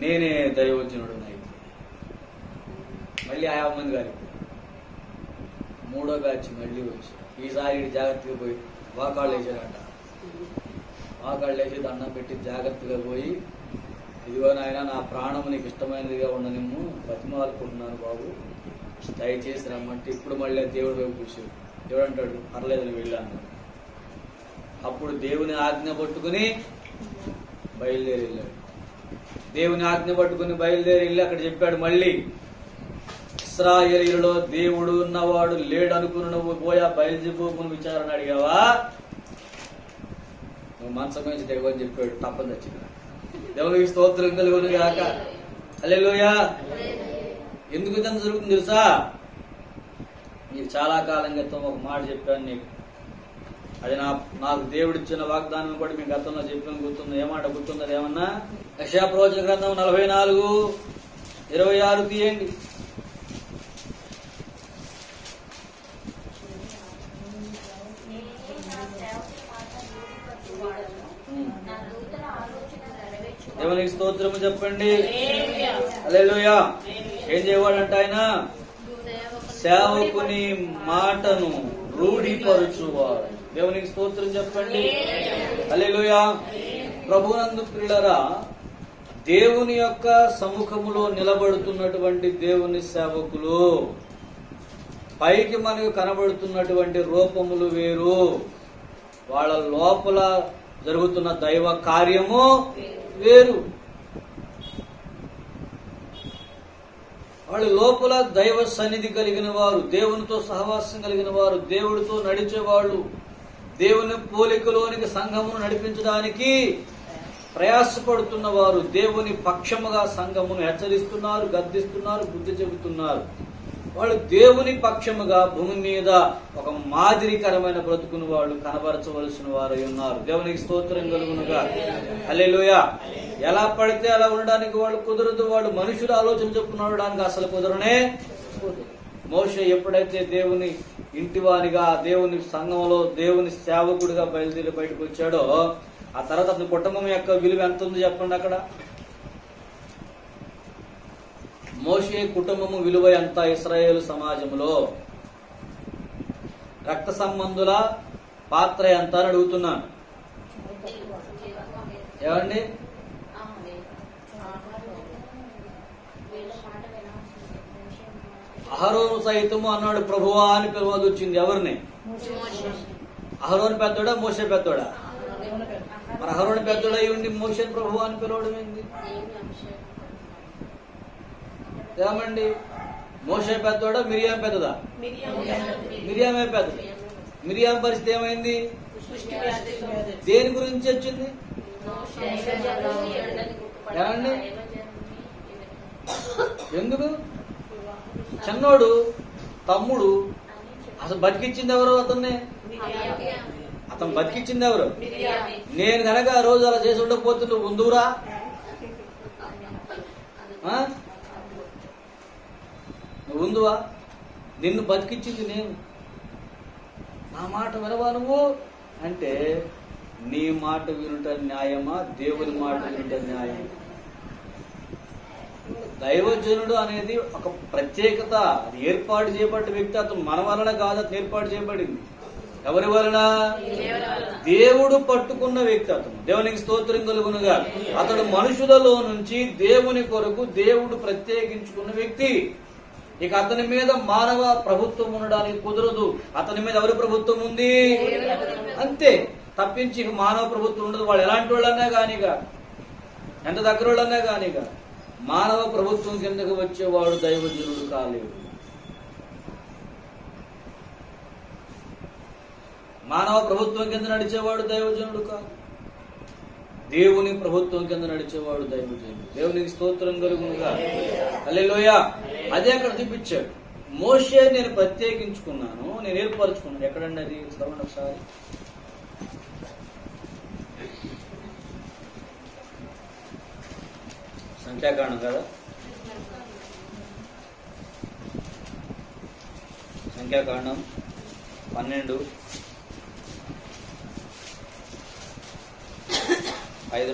నేనే దైవజనుడు. మళ్ళీ 50 మంది గాలిపోయారు. మూడో బ్యాచ్ మళ్ళీ వచ్చి ఈసారి జాగ్రత్తగా పోయి వాకాళ్ళు వేసారంట. వాకాళ్ళు వేసి దండం పెట్టి జాగ్రత్తగా పోయి, ఇదిగో నాయన నా ప్రాణము నీకు ఇష్టమైనదిగా ఉండనిమ్ము, బతిమాలుకుంటున్నాను బాబు, దయచేసి రమ్మంటే ఇప్పుడు మళ్ళీ దేవుడి వైపు కూర్చోడు. దేవుడు అంటాడు పర్లేదు వెళ్ళాను. అప్పుడు దేవుని ఆజ్ఞ పట్టుకుని బయలుదేరి వెళ్ళాడు. దేవుని ఆజ్ఞ పట్టుకుని బయలుదేరి వెళ్ళి అక్కడ చెప్పాడు మళ్ళీ, ఇశ్రాయేలీయులలో దేవుడు ఉన్నవాడు లేడు అనుకుని నువ్వు పోయా బయలుదేరిపోకుని విచారణ అడిగావా? నువ్వు మంచం నుంచి తెగని చెప్పాడు. తప్పని తెచ్చింది. దేవునికి స్తోత్రం కలుగును గాక. హల్లెలూయా. ఎందుకు ఇదంతా జరుగుతుంది తెలుసా? నీకు చాలా కాలం క్రితం ఒక మాట చెప్పాను నీకు. అది నాకు దేవుడిచ్చిన వాగ్దానం కూడా మీ గతంలో చెప్పాను, గుర్తుంది. ఏమాట గుర్తుంది? ఏమన్నా? యెషయా ప్రవచన గ్రంథం 44:26 తీయండి. దేవునికి స్తోత్రము చెప్పండి. హల్లెలూయా. ఏం చేయవాడంట ఆయన? సేవకుని మాటను రూఢిపరచువాడు. దేవునికి స్తోత్రం చెప్పండి. హల్లెలూయా. ప్రభునందు ప్రియులారా, దేవుని యొక్క సముఖములో నిలబడుతున్నటువంటి దేవుని సేవకులు పైకి మనకు కనబడుతున్నటువంటి రూపములు వేరు, వాళ్ళ లోపల జరుగుతున్న దైవ కార్యము వేరు. వాళ్ళ లోపల దైవ సన్నిధి కలిగిన వారు, దేవునితో సహవాసం కలిగిన వారు, దేవుడితో నడిచేవాళ్ళు, దేవుని పోలికలోనికి సంఘమును నడిపించడానికి ప్రయాసపడుతున్న వారు, దేవుని పక్షముగా సంఘమును హెచ్చరిస్తున్నారు, గద్దిస్తున్నారు, బుద్ధి చెబుతున్నారు. వాళ్ళు దేవుని పక్షముగా భూమి మీద ఒక మాదిరికరమైన బ్రతుకును వాళ్ళు కనబరచవలసిన వారు ఉన్నారు. దేవునికి స్తోత్రం కలుగునుగా. హల్లెలూయా. ఎలా పడితే అలా ఉండడానికి వాళ్ళు కుదరదు. వాళ్ళు మనుషుల ఆలోచన చొప్పున ఉండడానికి అసలు కుదరనే. మోషే ఎప్పుడైతే దేవుని ఇంటివానిగా, దేవుని సంఘంలో దేవుని సేవకుడిగా బయలుదేరి బయటకు వచ్చాడో, ఆ తర్వాత అతని కుటుంబం యొక్క విలువ ఎంత ఉంది చెప్పండి. అక్కడ మోషే కుటుంబము విలువ ఎంత? ఇశ్రాయేలు సమాజంలో రక్త సంబంధుల పాత్ర ఎంత అని అడుగుతున్నాను. ఏమండి? అహరోను సైతము అన్నాడు ప్రభువా అని పిలవదు వచ్చింది. ఎవరిని? అహరోను పెద్దోడా మోషే పెద్దోడా? మరి అహరోను పెద్దోడా ఉండి మోషే ప్రభువా అని పిలవడం ఏంది? ఏమండి? మోషే పెద్దోడా మిరియాం పెద్దదా? మిరియామే పెద్దది. మిరియాం పరిస్థితి ఏమైంది? దేని గురించి వచ్చింది? ఏమండి? ఎందుకు? చిన్నోడు తమ్ముడు. అసలు బతికిచ్చింది ఎవరు అతన్ని? అతను బతికిచ్చింది ఎవరు? నేను కనుక ఆ రోజు అలా చేసి ఉండకపోతే నువ్వు ఉందురా? నువ్వు ఉందువా? నిన్ను బతికిచ్చింది నేను. నా మాట వినవా నువ్వు అంటే, నీ మాట వినుట న్యాయమా? దేవుని మాట వినుట న్యాయమా? దైవజనుడు అనేది ఒక ప్రత్యేకత. అది ఏర్పాటు చేయబడ్డ వ్యక్తి. అతను మన వలన కాదు, అతను ఏర్పాటు చేయబడింది. ఎవరి వలన? దేవుడు పట్టుకున్న వ్యక్తి అతను. దేవునికి స్తోత్రం కలుగునుగా. అతడు మనుషులలో నుంచి దేవుని కొరకు దేవుడు ప్రత్యేకించుకున్న వ్యక్తి. ఇక అతని మీద మానవ ప్రభుత్వం ఉండడానికి కుదరదు. అతని మీద ఎవరి ప్రభుత్వం ఉంది? అంతే. తప్పించి మానవ ప్రభుత్వం ఉండదు. వాళ్ళు ఎలాంటి వాళ్ళన్నా కానిగా, ఎంత దగ్గర వాళ్ళన్నా కానిగా, మానవ ప్రభుత్వం కిందకు వచ్చేవాడు దైవజనుడు కాలేడు. మానవ ప్రభుత్వం కింద నడిచేవాడు దైవజనుడు కాదు. దేవుని ప్రభుత్వం కింద నడిచేవాడు దైవజనుడు. దేవునికి స్తోత్రం కలుగునుగా. హల్లెలూయా. అదే అక్కడ చూపించాడు. మోషే నేను ప్రత్యేకించుకున్నాను, నేను ఏర్పరచుకున్నాను. ఎక్కడండి అది? చదవండి ఒకసారి. సంఖ్యాకాండం కదా? సంఖ్యాకాండం 12:5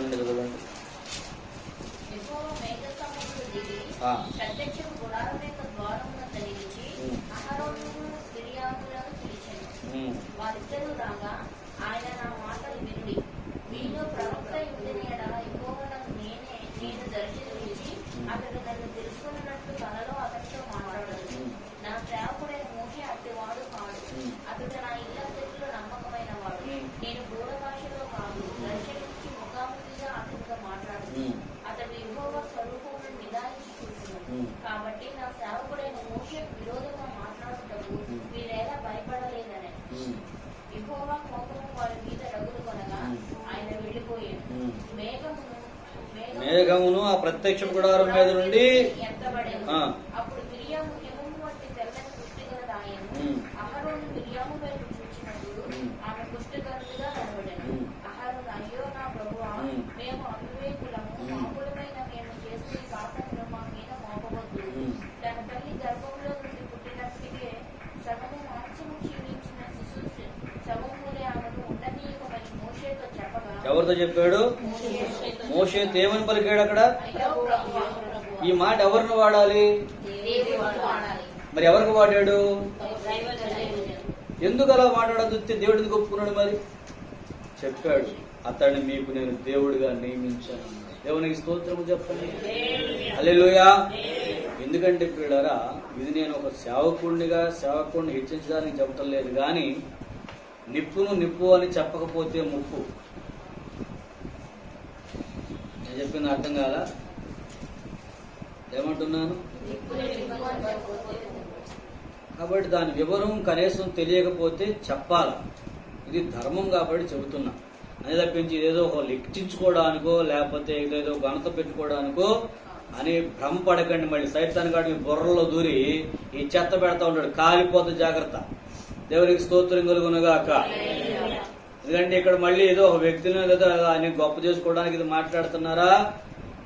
నుండి చదవండి. వారిద్దరూ రాగా ఆయన నా మాటలు వినుడి, మీలో ప్రవక్త యుద్ధని ఎడల యెహోవాను నేను దర్శించి అతడు నన్ను తెలుసుకున్నట్టు కలలో అతనితో మాట్లాడదు. నా సేవకుడైన మోషే అట్టివాడు కాదు. అతడు నా ఇల్లంతటిలో నమ్మకమైన వాడు. నేను గూఢ భాషలో కాదు, దర్శనించి ముఖాముఖిగా అతనితో మాట్లాడదు. అతడు యెహోవా స్వరూపమును నిదానించి చూస్తున్నాడు. కాబట్టి నా సేవకుడైన మోషే విరోధంగా మాట్లాడుటకు మీరేలా భయపడలేదనే. యెహోవా కోపము వారి మీద రగులుకొనగా ఆయన వెళ్ళిపోయాడు. మేఘమును ఆ ప్రత్యక్ష గుడారం మీద నుండి అప్పుడు మిరియాము హిమము వంటి తెల్లని పుష్టిగలదాయను. అహరోను మిరియాము వైపు చూచినప్పుడు ఆమె పుష్టిగలదిగా కనబడెను. అహరోను, అయ్యో నా ప్రభువా, మేము అవివేకులము, పాపులమైన మేము చేసే పాపములు మా మీద మోపవద్దు. తన తల్లి గర్భంలో నుండి పుట్టినప్పటికే సగము మాంసము క్షీణించిన శిశువు శవములే ఆమెను ఉండనీయకమని మోషేతో చెప్పగా. ఎవరితో చెప్పాడు? మోషే దేవుని పలికాడు. అక్కడ ఈ మాట ఎవరిని వాడాలి? మరి ఎవరికి వాడాడు? ఎందుకు అలా వాడాడు? దేవుడిని ఒప్పుకున్నాడు. మరి చెప్పాడు, అతన్ని మీకు నేను దేవుడిగా నియమించాను. దేవునికి స్తోత్రము చెప్పండి. హల్లెలూయా. ఎందుకంటే పిల్లరా, ఇది నేను ఒక సేవకుడిని హెచ్చించడానికి చెప్పటం లేదు, కానీ నిప్పును నిప్పు అని చెప్పకపోతే ముప్పు. నేను చెప్పింది అర్థం కాదా? ఏమంటున్నాను? కాబట్టి దాని వివరం కనీసం తెలియకపోతే చెప్పాల. ఇది ధర్మం కాబట్టి చెబుతున్నా. అని తప్పించి ఇదేదో లెక్కించుకోవడానికో లేకపోతే ఇదేదో ఘనత పెట్టుకోవడానికో అని భ్రమపడకండి. మళ్ళీ సైతాన్ గాడి బుర్రలో దూరి ఈ చెత్త పెడతా ఉంటాడు, కాలిపోతే జాగ్రత్త. దేవునికి స్తోత్రం కలుగునుగాక. ఎందుకంటే ఇక్కడ మళ్ళీ ఏదో ఒక వ్యక్తిని లేదా ఆయన గొప్ప చేసుకోవడానికి ఇది మాట్లాడుతున్నారా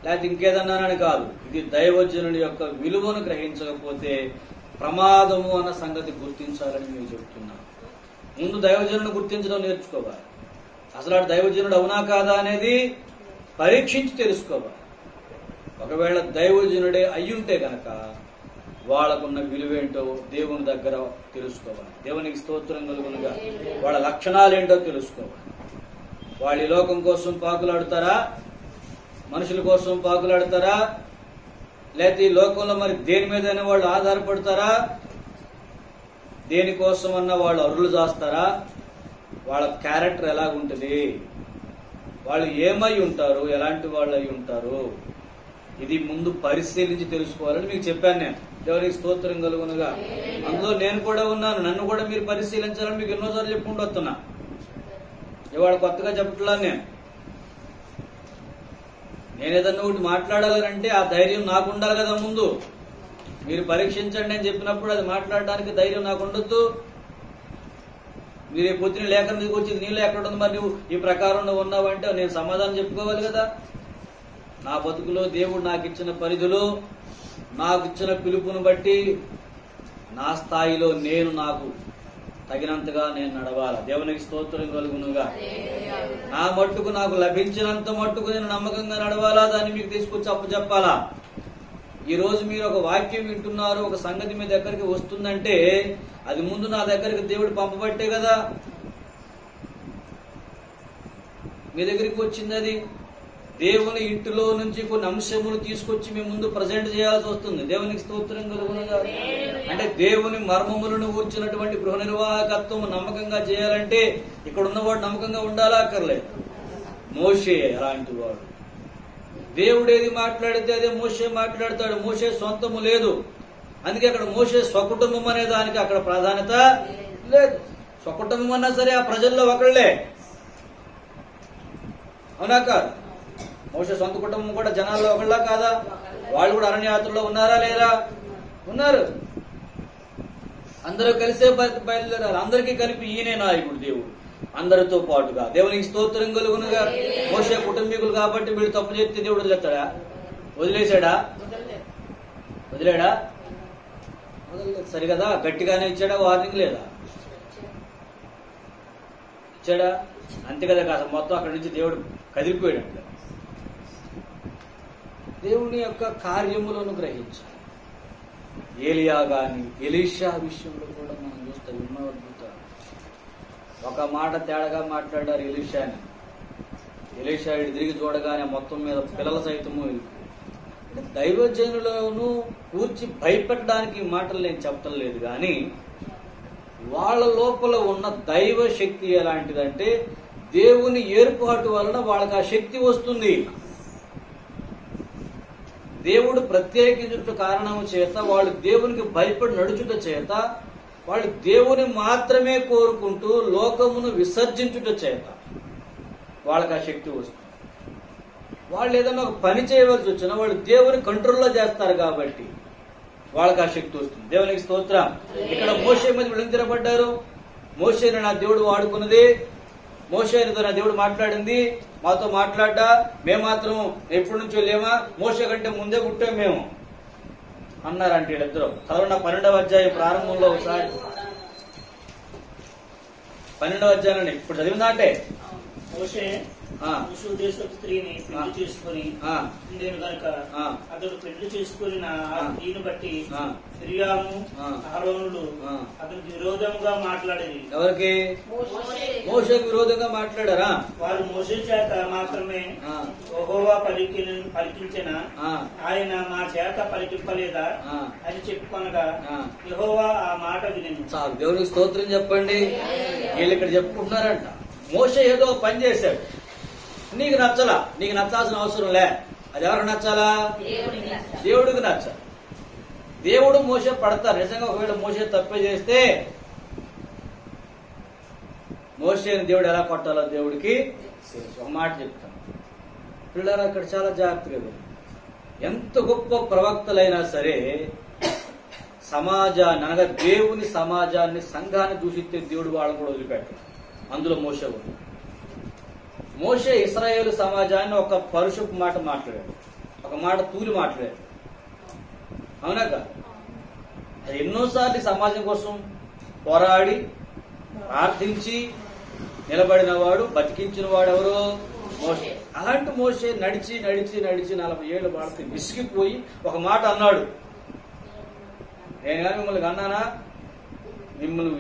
లేకపోతే ఇంకేదన్నానని కాదు. ఇది దైవజనుడి యొక్క విలువను గ్రహించకపోతే ప్రమాదము అన్న సంగతి గుర్తించాలని నేను చెప్తున్నా. ముందు దైవజనుడిని గుర్తించడం నేర్చుకోవాలి. అసలు ఆ దైవజనుడు అవునా కాదా అనేది పరీక్షించి తెలుసుకోవాలి. ఒకవేళ దైవజనుడే అయ్యుంటే కనుక వాళ్ళకున్న విలువేంటో దేవుని దగ్గర తెలుసుకోవాలి. దేవునికి స్తోత్రం కలుగునుగా. వాళ్ళ లక్షణాలేంటో తెలుసుకోవాలి. వాళ్ళు ఈ లోకం కోసం పాకులాడుతారా, మనుషుల కోసం పాకులాడతారా, లేకపోతే ఈ లోకంలో మరి దేని మీదైనా వాళ్ళు ఆధారపడతారా, దేనికోసం అన్నా వాళ్ళు అరులు చేస్తారా, వాళ్ళ క్యారెక్టర్ ఎలాగుంటుంది, వాళ్ళు ఏమై ఉంటారు, ఎలాంటి వాళ్ళు అయి ఉంటారు, ఇది ముందు పరిశీలించి తెలుసుకోవాలని మీకు చెప్పాను నేను. దేవునికి స్తోత్రం కలుగునుగా. అందులో నేను కూడా ఉన్నాను. నన్ను కూడా మీరు పరిశీలించాలని మీకు ఎన్నోసార్లు చెప్పుకుంటూ వస్తున్నా. ఇవాళ కొత్తగా చెప్పట్లా. నేనేదన్నా ఒకటి మాట్లాడాలంటే ఆ ధైర్యం నాకు ఉండాలి కదా. ముందు మీరు పరీక్షించండి అని చెప్పినప్పుడు అది మాట్లాడడానికి ధైర్యం నాకు ఉండొద్దు. మీరు పొద్దున లేఖను తీసుకొచ్చి నీళ్ళు ఎక్కడ ఉంది, మరి నువ్వు ఈ ప్రకారం నువ్వు ఉన్నావంటే నేను సమాధానం చెప్పుకోవాలి కదా. నా బతుకులో దేవుడు నాకు ఇచ్చిన పరిధిలో, నాకు ఇచ్చిన పిలుపును బట్టి నా స్థాయిలో నేను నాకు తగినంతగా నేను నడవాలి. దేవునికి స్తోత్రం కలుగునుగా. నా మట్టుకు నాకు లభించినంత మట్టుకు నేను నమ్మకంగా నడవాలా, దాన్ని మీకు తీసుకొచ్చి అప్పచెప్పాలా. ఈ రోజు మీరు ఒక వాక్యం వింటున్నారు, ఒక సంగతి మీ దగ్గరికి వస్తుందంటే అది ముందు నా దగ్గరికి దేవుడు పంపబట్టే కదా మీ దగ్గరికి వచ్చింది. అది దేవుని ఇంటిలో నుంచి కొన్ని అంశములు తీసుకొచ్చి మీ ముందు ప్రజెంట్ చేయాల్సి వస్తుంది. దేవునికి స్తోత్రం కలుగునుగా. అంటే దేవుని మర్మములను కూర్చున్నటువంటి గృహ నిర్వాహకత్వం నమ్మకంగా చేయాలంటే ఇక్కడ ఉన్నవాడు నమ్మకంగా ఉండాలా అక్కర్లేదు. మోషే అలాంటి వాడు. దేవుడు ఏది మాట్లాడితే అదే మోషే మాట్లాడతాడు. మోషే సొంతము లేదు. అందుకే అక్కడ మోషే స్వకుటుంబం అనే దానికి అక్కడ ప్రాధాన్యత లేదు. స్వకుటుంబం అన్నా సరే ఆ ప్రజల్లో ఒకళ్లే, అవునా కాదు? మోషే సొంత కుటుంబం కూడా జనాల్లో ఒకళ్ళ కాదా? వాళ్ళు కూడా అరణ్యయాత్రలో ఉన్నారా లేరా? ఉన్నారు. అందరూ కలిసే బయలుదేరారు. అందరికీ కలిపి ఈయనే నాయకుడు దేవుడు, అందరితో పాటుగా. దేవునికి స్తోత్రం కలుగునుగా. మోషే కుటుంబీకులు కాబట్టి వీడు తప్పు చేస్తే దేవుడు వదిలేస్తాడా? వదిలేశాడా? వదిలేడా? వదిలేదు. సరిగదా? గట్టిగానే ఇచ్చాడా? వార్నింగ్ లేదా? ఇచ్చాడా? అంతే కదా. కాదు మొత్తం అక్కడి నుంచి దేవుడు కదిలిపోయాడు. దేవుని యొక్క కార్యములను గ్రహించాలి. ఏలియా గాని ఎలీషా విషయంలో కూడా మనం చూస్తే ఎన్నో అద్భుతాలు. ఒక మాట తేడాగా మాట్లాడారు ఎలీషాని. ఎలీషా ఇటు తిరిగి చూడగానే మొత్తం మీద పిల్లల సైతము. దైవజనులను కూర్చి భయపెట్టడానికి ఈ మాటలు నేను చెప్పటం లేదు, కానీ వాళ్ళ లోపల ఉన్న దైవ శక్తి ఎలాంటిదంటే దేవుని ఏర్పాటు వలన వాళ్ళకి ఆ శక్తి వస్తుంది. దేవుడు ప్రత్యేకించుట కారణం చేత వాళ్ళు దేవునికి భయపడి నడుచుట చేత వాళ్ళు దేవుని మాత్రమే కోరుకుంటూ లోకమును విసర్జించుట చేత వాళ్ళకి ఆ శక్తి వస్తుంది. వాళ్ళు ఏదైనా ఒక పని చేయవలసి వచ్చినా వాళ్ళు దేవుని కంట్రోల్లో చేస్తారు కాబట్టి వాళ్ళకి ఆ శక్తి వస్తుంది. దేవునికి స్తోత్రం. ఇక్కడ మోషే మీద విళంతిరపడ్డారు. మోషేని నా దేవుడు వాడుకున్నది, మోషేతో నా దేవుడు మాట్లాడింది, మాతో మాట్లాడ్డా, మేము మాత్రం ఎప్పటి నుంచో లేమా, మోషే కంటే ముందే పుట్టాం మేము అన్నారంటే వీళ్ళిద్దరు. చదవండి 12వ అధ్యాయం ప్రారంభంలో ఒకసారి. 12వ అధ్యాయం ఇప్పుడు చదివిందా అంటే మోషే దేశపు స్త్రీని పెళ్లి చేసుకుని నేను కనుక అతడు పెళ్లి చేసుకుని ఆ స్త్రీని బట్టి మిరియాము ఆరోనులు అతనికి విరోధంగా మాట్లాడేది. ఎవరికి? మోషేకు విరోధంగా మాట్లాడారా? వారు మోషే చేత మాత్రమే యెహోవా పలికించిన ఆయన మా చేత పలికింపలేదా అని చెప్పుకొనగా యెహోవా ఆ మాట వినింది. చాలు, దేవునికి స్తోత్రం చెప్పండి. వీళ్ళు ఇక్కడ చెప్పుకుంటున్నారంట, మోషే ఏదో పని చేశాడు, నీకు నచ్చలా, నీకు నచ్చాల్సిన అవసరం లే. అది ఎవరికి నచ్చాలా? దేవుడికి నచ్చాలి. దేవుడు మోసే పడతారు. నిజంగా ఒకవేళ మోసే తప్పే చేస్తే మోసేని దేవుడు ఎలా కొట్టాలో దేవుడికి ఒక మాట చెప్తాను. పిల్లలు అక్కడ చాలా జాగ్రత్తగా, ఎంత గొప్ప ప్రవక్తలైనా సరే సమాజాన్ని అనగా దేవుని సమాజాన్ని, సంఘాన్ని దూషిస్తే దేవుడు వాళ్ళని కూడా వదిలిపెట్టాడు. అందులో మోసే ఉంది. మోషే ఇశ్రాయేలు సమాజాన్ని ఒక పరుషపు మాట మాట్లాడాడు, ఒక మాట తూలి మాట్లాడాడు. అవునాక ఎన్నోసార్లు సమాజం కోసం పోరాడి ప్రార్థించి నిలబడిన వాడు, బతికించిన వాడు ఎవరో మోషే. అలాంటి మోషే నడిచి నడిచి నడిచి 40 ఏళ్ళు వాడితే విసిగిపోయి ఒక మాట అన్నాడు. నేను కానీ మిమ్మల్ని అన్నానా? మిమ్మల్ని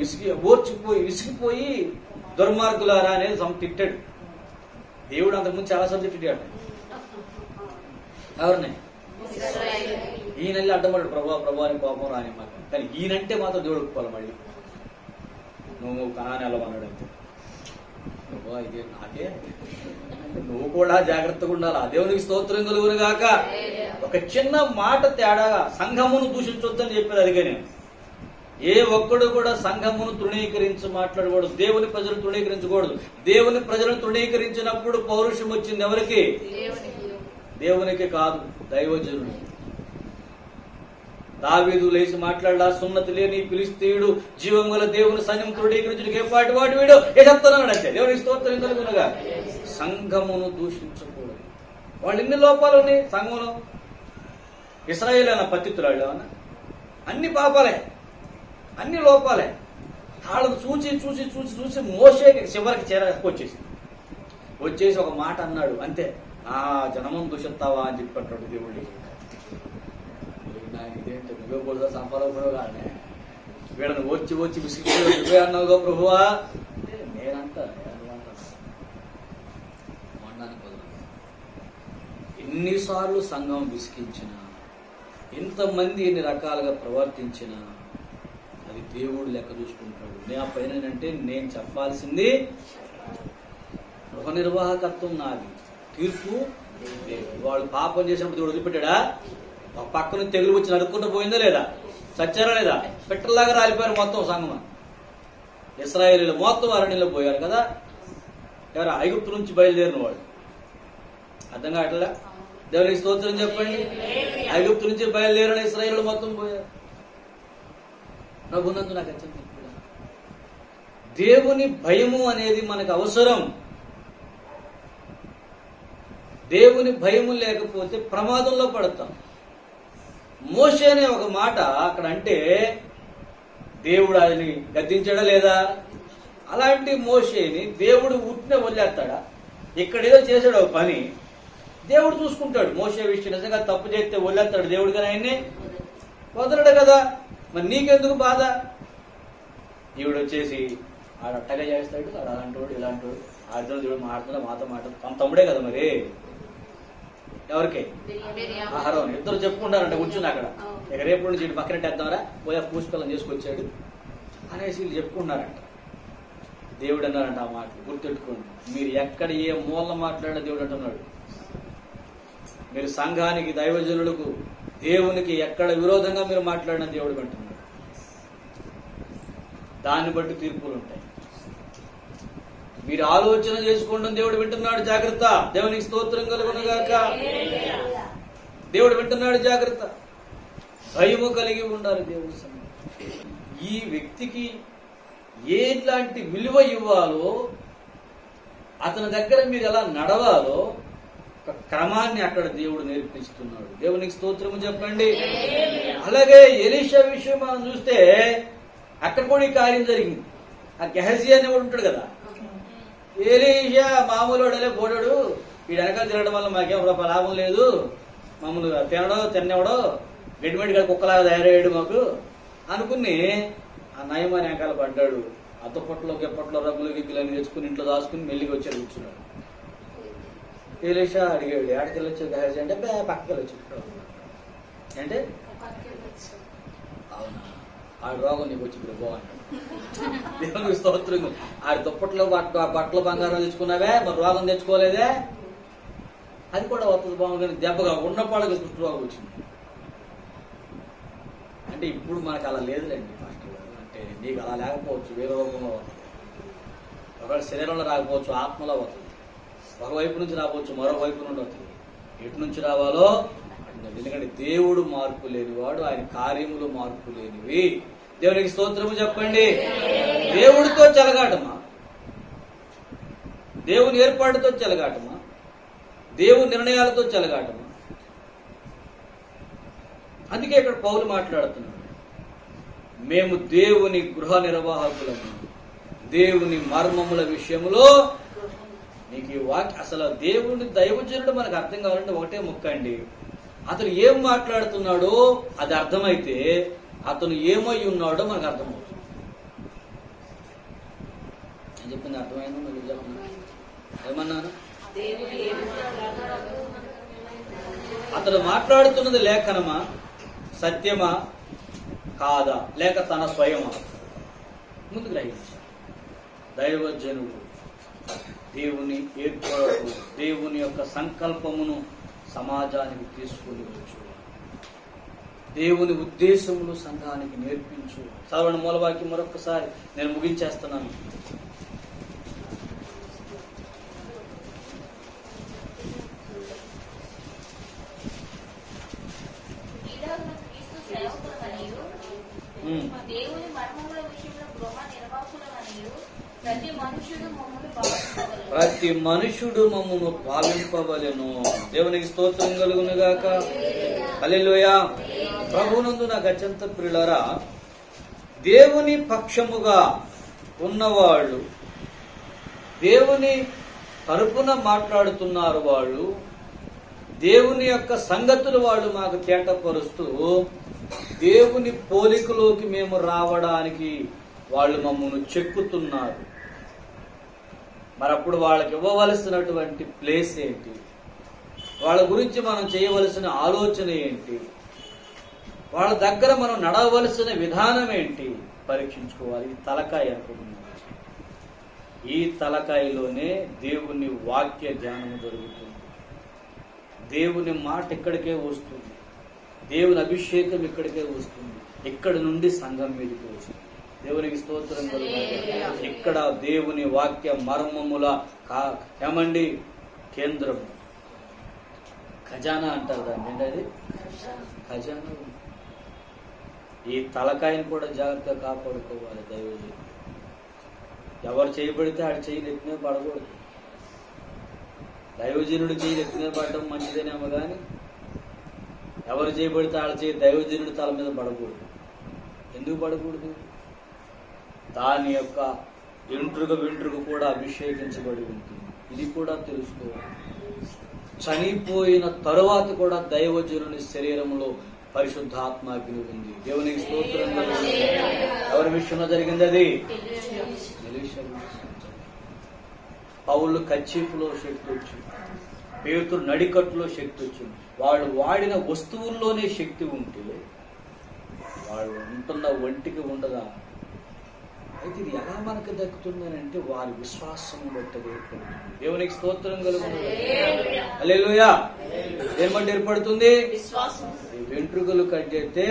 విసిగిపోయి దుర్మార్గులారా అనేది తిట్టాడు. దేవుడు అంతకుముందు చాలా సార్లు తిట్టాడు. ఎవరిని? ఈయనల్లి అడ్డపడ్డాడు, ప్రభా అని కోపం రాని మాట. కానీ ఈయనంటే మాత్రం దేవుడు ఒప్పుకోవాలి. మళ్ళీ నువ్వు కనాని వెళ్ళమన్నాడు అంతే. ప్రభా ఇదే నాకే, నువ్వు కూడా జాగ్రత్తగా ఉండాలి. ఆ దేవునికి స్తోత్రం కలుగును గాక. ఒక చిన్న మాట తేడాగా సంఘమును దూషించొద్దని చెప్పేది అదిగా. నేను ఏ ఒక్కడు కూడా సంఘమును తృణీకరించి మాట్లాడకూడదు, దేవుని ప్రజలు తృణీకరించకూడదు. దేవుని ప్రజలను తృణీకరించినప్పుడు పౌరుషం వచ్చింది ఎవరికి? దేవునికి కాదు, దైవజనుడు. దావీదు లేచి మాట్లాడా, సున్నతి లేని ఫిలిష్తీయుడు జీవం గల దేవుని సైన్యం తృణీకరించడానికి ఏ పాటి వాటి వీడు ఏ చెప్తున్నాడు అంటే దేవునికి స్తోత్రం కలుగునుగా. సంఘమును దూషించకూడదు. వాళ్ళు ఎన్ని లోపాలు ఉన్నాయి సంఘంలో? ఇశ్రాయేలు అన్న పత్తిత్తులాళ్ళు అన్న అన్ని పాపాలే, అన్ని లోపాలే. వాళ్ళకు చూసి చూసి చూసి చూసి మోషే చివరికి వచ్చేసి ఒక మాట అన్నాడు అంతే. ఆ జనమును దూషిస్తావా అని చెప్పి అంటాడు దేవుడి. ఇదేంటి నువ్వే కూడా సంపాదన కానీ వీళ్ళని వచ్చి విసిగిపోయి నువ్వే అన్నావుగా ప్రభువా అంటే నేనంటా ఎన్నిసార్లు సంఘం విసిగించిన, ఇంతమంది ఎన్ని రకాలుగా ప్రవర్తించిన అది దేవుడు లెక్క చూసుకుంటాడు. నా పైన అంటే నేను చెప్పాల్సింది గృహ నిర్వాహకత్వం నాది, తీర్పు వాళ్ళు పాపం చేసినప్పుడు దేవుడు వదిలిపెట్టాడా? ఒక పక్కన తెగులు వచ్చి నడుక్కుంటూ పోయిందా లేదా? సచ్చారా లేదా? పెట్టలాగా రాలిపోయారు మొత్తం సంఘం. ఇశ్రాయేలీలు మొత్తం అరణ్యంలో పోయారు కదా. ఎవరు? ఐగుప్తు నుంచి బయలుదేరిన వాళ్ళు. అర్థం కావట్లా? దేవునికి స్తోత్రం చెప్పండి. ఐగుప్తు నుంచి బయలుదేరిన ఇశ్రాయేలీలు మొత్తం పోయారు. ప్రభునందు నాకు అత్యంత దేవుని భయము అనేది మనకు అవసరం. దేవుని భయము లేకపోతే ప్రమాదంలో పడతాం. మోషే అనే ఒక మాట అక్కడ అంటే దేవుడు ఆయన్ని గద్దించాడా లేదా? అలాంటి మోషేని దేవుడు ఉట్టిన వదిలేస్తాడా? ఇక్కడేదో చేశాడు ఒక పని, దేవుడు చూసుకుంటాడు. మోషే విషయం నిజంగా తప్పు చేస్తే వదిలేస్తాడు దేవుడు, కానీ ఆయన్ని వదలడు కదా. మరి నీకెందుకు బాధ? ఈవిడ వచ్చేసి ఆడు అట్టగా చేస్తాడు, ఆడు అలాంటి వాడు ఇలాంటి వాడు, ఆడితో దేవుడు మాట్లాడుతున్నా మాతో మాట్లాడు. తన తమ్ముడే కదా మరి. ఎవరికి? ఆహారం. ఇద్దరు చెప్పుకుంటారంట కూర్చుని అక్కడ. ఇక రేపు నుంచి ఇటు పక్కన తెద్దామరా పోయా పూసుకలం చేసుకొచ్చాడు అనేసి వీళ్ళు చెప్పుకున్నారంట. దేవుడు అన్నారంట ఆ మాటలు గుర్తెట్టుకోండి. మీరు ఎక్కడ ఏ మూల మాట్లాడిన దేవుడు అంటున్నాడు. మీరు సంఘానికి, దైవజనులకు, దేవునికి ఎక్కడ విరోధంగా మీరు మాట్లాడిన దేవుడు అంటున్నాడు. దాన్ని బట్టి తీర్పులు ఉంటాయి. మీరు ఆలోచన చేసుకోండి, దేవుడు వింటున్నాడు, జాగ్రత్త. దేవునికి స్తోత్రం కలుగునుగాక. దేవుడు వింటున్నాడు, జాగ్రత్త. భయము కలిగి ఉండాలి దేవుడి సన్నిధిలో. ఈ వ్యక్తికి ఎలాంటి విలువ ఇవ్వాలో, అతని దగ్గర మీరు ఎలా నడవాలో ఒక క్రమాన్ని అక్కడ దేవుడు నేర్పిస్తున్నాడు. దేవునికి స్తోత్రము చెప్పండి. అలాగే ఎలీషా విషయం మనం చూస్తే అక్కడ కూడా ఈ కార్యం జరిగింది. ఆ గెహజీ అనేవాడు ఉంటాడు కదా, ఎలీషా మామూలు పోడాడు, వీడు వెనకాల తిరగడం వల్ల మాకేం లాభం లేదు, మామూలుగా తినవడో రెడీమేడ్ గా కుక్కలాగా తయారయ్యాడు మాకు అనుకుని ఆ నయమాని వెనకాల పడ్డాడు. అత్తపట్లో గెప్పట్లో రగ్గులు గిగ్గులు అని తెచ్చుకుని ఇంట్లో దాచుకుని మెల్లిగా వచ్చాడు కూర్చున్నాడు. ఎలీషా అడిగాడు, ఏడకెళ్ళొచ్చు గహజీ అంటే పక్కకి వెళ్ళొచ్చు అంటే అవునా ఆడు రోగం నీకు వచ్చి ఇప్పుడు బాగుంటాడు. దేవునికి స్తోత్రం. ఆడి దుప్పట్లో బట్టలు బంగారం తెచ్చుకున్నావే, మరి రోగం తెచ్చుకోలేదే, అది కూడా వస్తుంది బాగుంది. దెబ్బగా ఉన్నపాడుగా కుష్ఠరోగం వచ్చింది. అంటే ఇప్పుడు మనకు అలా లేదులేండి మాస్టర్ గారు. అంటే నీకు అలా లేకపోవచ్చు, వేరే రూపంలో అవుతుంది. ఒకవేళ శరీరంలో రాకపోవచ్చు, ఆత్మలో అవుతుంది. ఒకవైపు నుంచి రావచ్చు, మరోవైపు నుండి అవుతుంది. ఎటు నుంచి రావాలో. ఎందుకంటే దేవుడు మార్పు లేనివాడు, ఆయన కార్యములు మార్పు లేనివి. దేవునికి స్తోత్రము చెప్పండి. దేవుడితో చెలగాటమా, దేవుని ఏర్పాటుతో చెలగాటమా, దేవుని నిర్ణయాలతో చెలగాటమా? అందుకే ఇక్కడ పౌలు మాట్లాడుతున్నాడు, మేము దేవుని గృహ నిర్వాహకులము, దేవుని మర్మముల విషయంలో. నీకు ఈ వాక్య అసలు దేవుని దైవజనుడు మనకు అర్థం కావాలంటే ఒకటే ముక్క అండి. అతను ఏం మాట్లాడుతున్నాడో అది అర్థమైతే అతను ఏమై ఉన్నాడో మనకు అర్థమవుతుంది. నేను చెప్పింది అర్థమైందో మీరు చెప్పండి. ఏమన్నాను? అతను మాట్లాడుతున్నది లేఖనమా, సత్యమా, కాదా, లేక తన స్వయమా? ముందు గ్రహించాలి. దైవజనుడు దేవుని ఏర్పాటు, దేవుని యొక్క సంకల్పమును సమాజానికి తీసుకుని వచ్చు, దేవుని ఉద్దేశములు సంఘానికి నేర్పించు. చదవండి మూలవాక్యం మరొకసారి, నేను ముగించేస్తున్నాను. దేవుని మర్మముల విషయంలో గృహ నిర్వాహకులమనియు ప్రతి మనుషుడు మమ్మను భావింపవలెను. దేవునికి స్తోత్రం కలుగును గాక. హల్లెలూయా. ప్రభువునందు నాకు అత్యంత ప్రియులారా, దేవుని పక్షముగా ఉన్నవాళ్ళు, దేవుని తరపున మాట్లాడుతున్నారు వాళ్ళు, దేవుని యొక్క సంగతులు వాళ్ళు మాకు తేటపరుస్తూ దేవుని పోలికలోకి మేము రావడానికి వాళ్ళు మమ్మల్ని చెక్కుతున్నారు. మరప్పుడు వాళ్ళకి ఇవ్వవలసినటువంటి ప్లేస్ ఏంటి, వాళ్ళ గురించి మనం చేయవలసిన ఆలోచన ఏంటి, వాళ్ళ దగ్గర మనం నడవలసిన విధానం ఏంటి పరీక్షించుకోవాలి. ఈ తలకాయ అనుకుంటున్నాం. ఈ తలకాయలోనే దేవుని వాక్య ధ్యానం జరుగుతుంది. దేవుని మాట ఇక్కడికే వస్తుంది, దేవుని అభిషేకం ఇక్కడికే వస్తుంది, ఇక్కడి నుండి సంఘం మీదకి వస్తుంది. దేవునికి స్తోత్రం కలుగును. ఇక్కడ దేవుని వాక్య మర్మముల ఏమండి కేంద్రం, ఖజానా అంటారు దాన్ని. ఏంటది? ఖజానా. ఈ తలకాయని కూడా జాగ్రత్తగా కాపాడుకోవాలి దైవజనుడు. ఎవరు చేయబడితే ఆడు చేయి ఎత్తినే పడకూడదు. దైవజనుడు చేయి ఎత్తినే పడడం మంచిదేనేమో కానీ ఎవరు చేయబడితే ఆడ చేయి దైవజనుడి తల మీద పడకూడదు. ఎందుకు పడకూడదు? దాని యొక్క వెంట్రుక కూడా అభిషేకించబడి ఉంటుంది. ఇది కూడా తెలుసుకోవాలి. చనిపోయిన తరువాత కూడా దైవజనుని శరీరంలో పరిశుద్ధాత్మాగ్ని ఉంది. దేవునికి స్తోత్రం. ఎవరి విషయంలో జరిగింది అది? పౌలు కచ్చీఫ్లో శక్తి వచ్చింది, పేతురు నడికట్టులో శక్తి వచ్చింది. వాళ్ళు వాడిన వస్తువుల్లోనే శక్తి ఉంటే వాళ్ళు ఉంటున్న ఒంటికి ఉండదా? అయితే ఇది ఎలా మనకు దక్కుతుందనంటే వారి విశ్వాసము బట్టి ఏర్పడుతుంది. దేవునికి స్తోత్రం కలుగును. హల్లెలూయా. ఏమంటే ఏర్పడుతుంది? వెంట్రుకలు కట్టేస్తే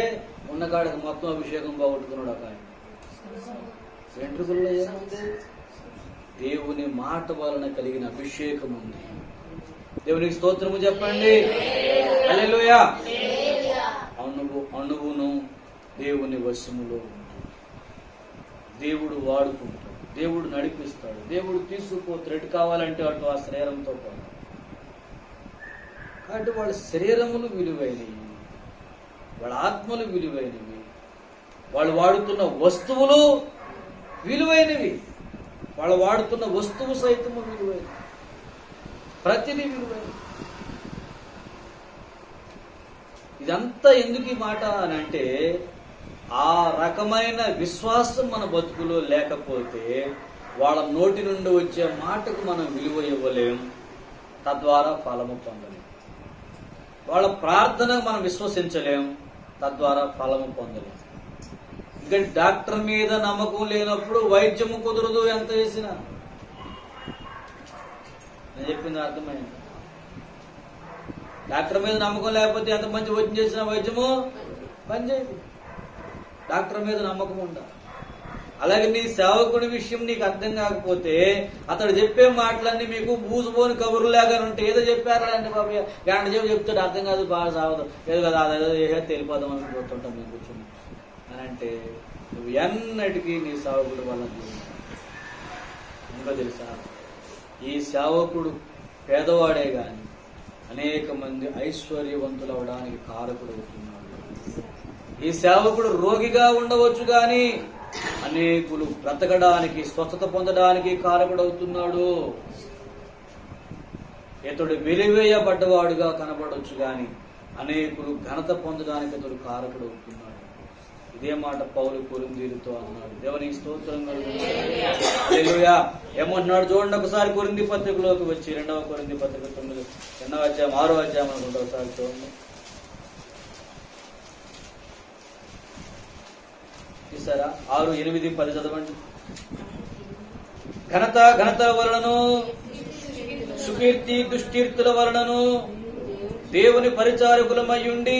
ఉన్నకాడకు మొత్తం అభిషేకం బాగొట్టుకున్నాడు ఒక ఆయన. వెంట్రుకల్లో ఏముంది? దేవుని మాట వలన కలిగిన అభిషేకం ఉంది. దేవునికి స్తోత్రము చెప్పండి. హల్లెలూయా. అణువును దేవుని వశములో ఉంది. దేవుడు వాడుకుంటాడు, దేవుడు నడిపిస్తాడు, దేవుడు తీసుకుపోతాడు. ఎటు కావాలంటే అటు ఆ శరీరంతో పాటు. కాబట్టి వాళ్ళ శరీరములు విలువైనవి, వాళ్ళ ఆత్మలు విలువైనవి, వాళ్ళు వాడుతున్న వస్తువులు విలువైనవి. వాళ్ళు వాడుతున్న వస్తువు సైతము విలువైన, ప్రతిదీ విలువైన. ఇదంతా ఎందుకు ఈ మాట అని అంటే, ఆ రకమైన విశ్వాసం మన బతుకులో లేకపోతే వాళ్ళ నోటి నుండి వచ్చే మాటకు మనం విలువ ఇవ్వలేం, తద్వారా ఫలము పొందలేం. వాళ్ళ ప్రార్థనకు మనం విశ్వసించలేం, తద్వారా ఫలము పొందలేం. ఇంకా డాక్టర్ మీద నమ్మకం లేనప్పుడు వైద్యము కుదరదు ఎంత చేసినా. నేను చెప్పింది అర్థమైంది. డాక్టర్ మీద నమ్మకం లేకపోతే ఎంత మంచి వైద్యం చేసినా వైద్యము పనిచేయదు. డాక్టర్ మీద నమ్మకం ఉండాలి. అలాగే నీ సేవకుడి విషయం నీకు అర్థం కాకపోతే అతడు చెప్పే మాటలన్నీ మీకు బూజుపోని కబుర్లు లేక ఉంటే, ఏదో చెప్పారా అండి బాబు, గంట చెప్పి చెప్తాడు, అర్థం కాదు, బాగా సాగదు, ఏదో కదా అదేదో తెలిపోదాం అనుకుంటుంటాం మేము కూర్చొని అని అంటే, నువ్వు ఎన్నటికీ నీ సేవకుడు వల్ల ఇంకా తెలుసా, ఈ సేవకుడు పేదవాడే గాని అనేక మంది ఐశ్వర్యవంతులు అవడానికి కారకుడు అవుతున్నాడు. ఈ సేవకుడు రోగిగా ఉండవచ్చు గాని అనేకులు బ్రతకడానికి, స్వస్థత పొందడానికి కారకుడవుతున్నాడు. ఇతడు వెలివేయబడ్డవాడుగా కనబడవచ్చు గాని అనేకులు ఘనత పొందడానికి ఇతడు కారకుడవుతున్నాడు. ఇదే మాట పౌలు కొరింథీయులతో అన్నాడు. దేవునికి స్తోత్రం కలుగును. హల్లెలూయా. ఏమంటున్నాడు చూడండి ఒకసారి కొరింథీ పత్రికలోకి వచ్చి, 2వ కొరింథీ పత్రిక 9వ అధ్యాయం 6వ అధ్యాయం అనుకుంటా, ఒకసారి చూడండి. చూసారా? 6, 8, 10 చదవండి. ఘనత వలనను సుకీర్తి దుష్కీర్తుల వలనను దేవుని పరిచారకులమయ్యుండి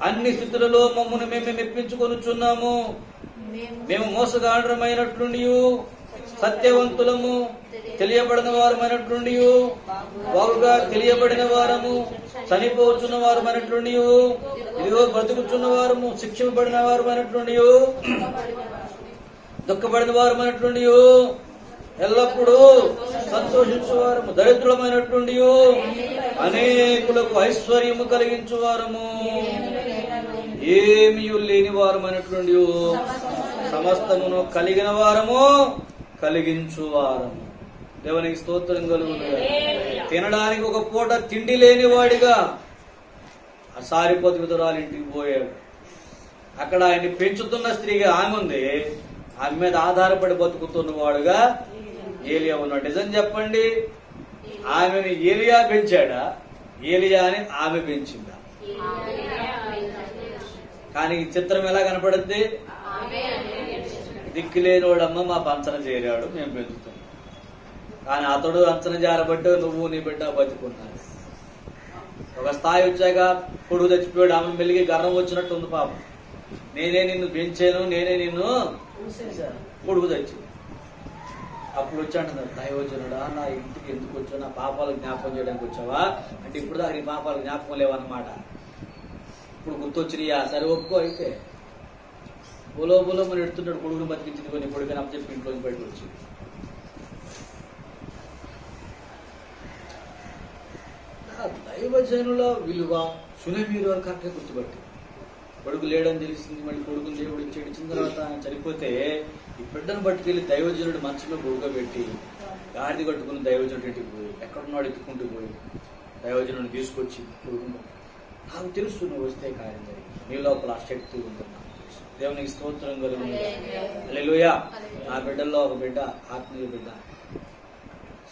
అన్ని స్థితులలో మమ్మల్ని మేము మెప్పించుకొనుచున్నాము. మేము మోసగాండ్రమైనట్లుండి సత్యవంతులము, తెలియబడిన వారమైనట్లుండి బాగుగా తెలియబడిన వారము, చనిపోచున్న వారమైనట్లుండి ఇదిగో బ్రతుకుచున్న వారము, శిక్షింపబడిన వారమైనట్లుండి దుఃఖపడిన వారమైనట్లుండి ఎల్లప్పుడూ సంతోషించువారము, దరిద్రులమైనట్లుండి అనేకులకు ఐశ్వర్యము కలిగించువారము, ఏమీ లేని వారమైనట్లుండి సమస్తమును కలిగిన వారము, కలిగించువారము. దేవునికి స్తోత్రం కలుగును. తినడానికి ఒక పూట తిండి లేని వాడిగా ఆ సారిపోతు విధురాలు ఇంటికి పోయాడు. అక్కడ ఆయన్ని పెంచుతున్న స్త్రీగా ఆమె ఉంది. ఆమె మీద ఆధారపడి బతుకుతున్న వాడుగా ఏలియా ఉన్నాడు. నిజం చెప్పండి, ఆమెను ఏలియా పెంచాడా, ఏలియా అని ఆమె పెంచిందా? కానీ చిత్రం ఎలా కనపడుద్ది? దిక్కులేనివాడమ్మ మా పంచన చేరాడు, మేము పెంచుతాం. కానీ అతడు అంచన జారబట్టు నువ్వు నీ బిడ్డ బతుకున్నాడు. ఒక స్థాయి వచ్చాక కొడుకు చచ్చిపోయాడు, ఆమె మెలిగి గర్వం వచ్చినట్టు ఉంది పాపం. నేనే నిన్ను పెంచాను, నేనే నిన్ను కొడుకు చచ్చింది. అప్పుడు వచ్చి అంటున్నాడు, దైవజనుడా నా ఇంటికి ఎందుకు వచ్చావు, నా పాపాలకు జ్ఞాపకం చేయడానికి వచ్చావా అంటే, ఇప్పుడు దాకా నీ పాపాలకు జ్ఞాపకం లేవన్నమాట, ఇప్పుడు గుర్తొచ్చినాయా? సరే ఒప్పుకో. అయితే బులో మనం ఎడుతున్నాడు, కొడుకుని బతికించింది కొన్ని కొడుకుని అప్పచెప్పి ఇంట్లోకి బయటకు వచ్చి. దైవజనుల విలువ సునమీరు వారు కరెక్ట్గా గుర్తుపట్టి, కొడుకు లేడని తెలిసింది, మళ్ళీ కొడుకుని దేవుడు ఇచ్చాడు. ఇచ్చిన తర్వాత ఆయన చనిపోతే ఈ బిడ్డను పట్టుకెళ్ళి దైవజనుడు మంచంలో పెట్టి గాడిద కట్టుకుని దైవజనుడు ఇంటికి పోయి, ఎక్కడున్నాడు ఎత్తుకుంటూ పోయి దైవజనుడిని తీసుకొచ్చి, కొడుకుని నాకు తెలుసు నువ్వు వస్తే కార్యం జరిగింది, నీ లోపల ఆ శక్తి ఉంటున్నా. దేవునికి స్తోత్రం కలుగును. హల్లెలూయా. నా బిడ్డల్లో ఒక బిడ్డ, ఆత్మీయ బిడ్డ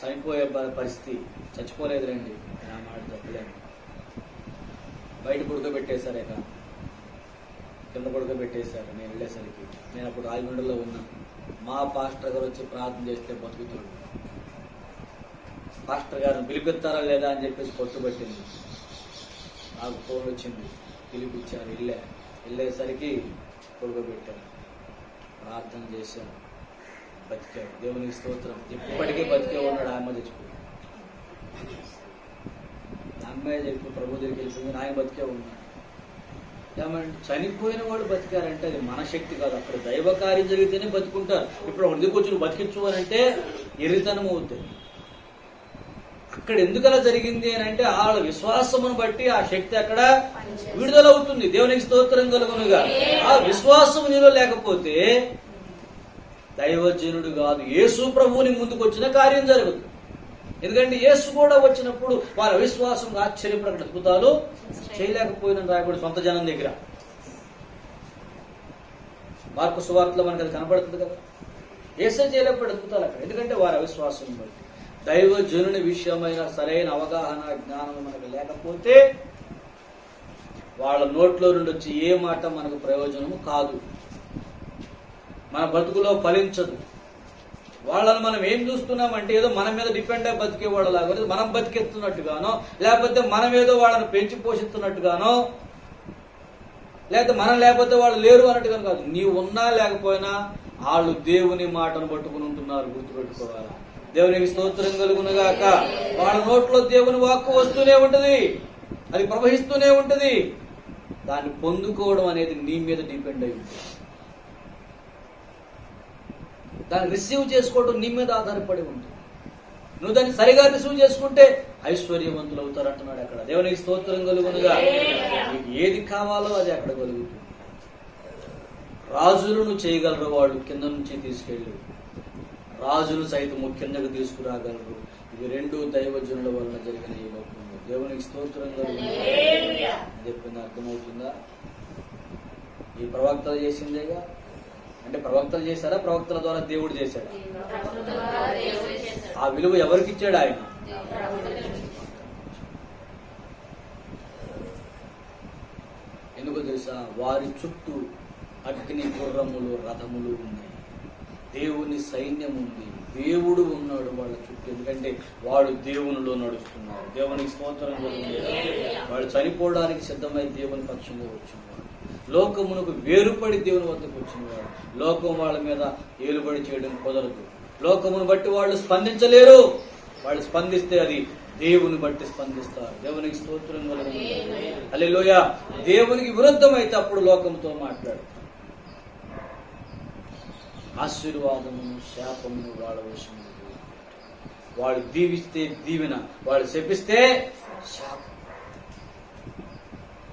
చనిపోయే పరిస్థితి, చచ్చిపోలేదు రండి, నా మాట చెప్పలేను. బయట పడుకోబెట్టేశారు, కింద పడుకోబెట్టేశారు. నేను వెళ్ళేసరికి నేను అప్పుడు రాజమండ్రిలో ఉన్నా. మా పాస్టర్ గారు వచ్చి ప్రార్థన చేస్తే బతుకుతాడు. పాస్టర్ గారిని పిలిపిస్తారా లేదా అని చెప్పేసి పట్టుబట్టింది. నాకు ఫోన్ వచ్చింది, పిలిపించారు. వెళ్ళేసరికి పడుకోబెట్టారు, ప్రార్థన చేశాను, బతికాడు. దేవునికి స్తోత్రం. ఇప్పటికీ బతికే ఉన్నాడు. ఆమె చచ్చిపోయి, అమ్మాయి చెప్పి ప్రభు దగ్గరికి వెళ్ళిపోయింది, ఆయన బతికే ఉన్నాడు. ఏమంటే చనిపోయిన వాడు బతికారంటే అది మన శక్తి కాదు, అక్కడ దైవ కార్యం జరిగితేనే బతుకుంటారు. ఇప్పుడు ఎందుకు వచ్చి నువ్వు బతికించు అని అంటే ఎర్రితనం అవుతుంది. అక్కడ ఎందుకు అలా జరిగింది అని అంటే వాళ్ళ విశ్వాసమును బట్టి ఆ శక్తి అక్కడ విడుదలవుతుంది. దేవునికి స్తోత్రం కలుగునుగా. ఆ విశ్వాసం నీలో లేకపోతే దైవజనుడు కాదు, యేసు ప్రభువుని ముందుకు వచ్చిన కార్యం జరుగుతుంది. ఎందుకంటే యేసు కూడా వచ్చినప్పుడు వారి అవిశ్వాసం ఆశ్చర్యపడిన అద్భుతాలు చేయలేకపోయిన రాయబడి సొంత జనం దగ్గర. మార్కు సువార్తలో మనకు అది కనపడుతుంది కదా, యేసే చేయలేకపోయిన అద్భుతాలు అక్కడ. ఎందుకంటే వారి అవిశ్వాసం బట్టి. దైవజనుని విషయమైన సరైన అవగాహన జ్ఞానం మనకు లేకపోతే వాళ్ళ నోట్లో నుండి వచ్చి ఏ మాట మనకు ప్రయోజనము కాదు, మన బతుకులో ఫలించదు. వాళ్ళని మనం ఏం చూస్తున్నామంటే ఏదో మన మీద డిపెండ్ అయి బతికే వాళ్ళలాగా, మనం బతికెత్తున్నట్టుగానో, లేకపోతే మనం ఏదో వాళ్ళని పెంచి పోషిస్తున్నట్టుగానో, లేకపోతే మనం లేకపోతే వాళ్ళు లేరు అన్నట్టుగా కాదు. నీవు ఉన్నా లేకపోయినా వాళ్ళు దేవుని మాటను పట్టుకుని ఉంటున్నారు, గుర్తుపెట్టుకోవాలా. దేవునికి స్తోత్రం కలుగునుగాక. వాళ్ళ నోట్లో దేవుని వాక్కు వస్తూనే ఉంటది, అది ప్రవహిస్తూనే ఉంటది. దాన్ని పొందుకోవడం అనేది నీ మీద డిపెండ్ అయి ఉంటుంది. దాన్ని రిసీవ్ చేసుకోవడం నీ మీద ఆధారపడి ఉంటుంది. నువ్వు దాన్ని సరిగా రిసీవ్ చేసుకుంటే ఐశ్వర్యవంతులు అవుతారు అంటున్నాడు అక్కడ. దేవునికి స్తోత్రం కలుగునుగా. నీకు ఏది కావాలో అది అక్కడ కలుగుతుంది. రాజులను చేయగలరు వాళ్ళు, కింద నుంచి తీసుకెళ్ళి రాజులు సైతము కిందకు తీసుకురాగలరు. ఇవి రెండు దైవజనుల వలన జరిగిన ఈ లోకంలో. దేవునికి స్తోత్రం కలుగునుగా. చెప్పింది అర్థమవుతుందా? ఈ ప్రవక్తలు చేసిందేగా. అంటే ప్రవక్తలు చేశారా, ప్రవక్తల ద్వారా దేవుడు చేశాడా? ఆ విలువ ఎవరికి ఇచ్చాడు? ఆయన. ఎందుకో తెలుసా? వారి చుట్టూ అగ్ని గుర్రములు రథములు ఉన్నాయి, దేవుని సైన్యం ఉంది, దేవుడు ఉన్నాడు వాళ్ళ చుట్టూ. ఎందుకంటే వాడు దేవునిలో నడుస్తున్నారు. దేవునికి స్తోత్రం కలుగునుగా. వాడు చనిపోవడానికి సిద్ధమై దేవుని పక్షంగా వచ్చినవాడు, లోకమునకు వేరుపడి దేవుని వద్దకు వచ్చినవాడు. లోకం వాళ్ళ మీద ఏలుబడి చేయడం కుదరదు. లోకమును బట్టి వాళ్ళు స్పందించలేరు. వాళ్ళు స్పందిస్తే అది దేవుని బట్టి స్పందిస్తారు. దేవునికి స్తోత్రం కలుగునుగా. హల్లెలూయా. దేవునికి విరుద్ధమైతే అప్పుడు లోకంతో మాట్లాడు. ఆశీర్వాదమును శాపమును వాళ్ళ వశము. వాళ్ళు దీవిస్తే దీవెన, వాళ్ళు శపిస్తే శాపం.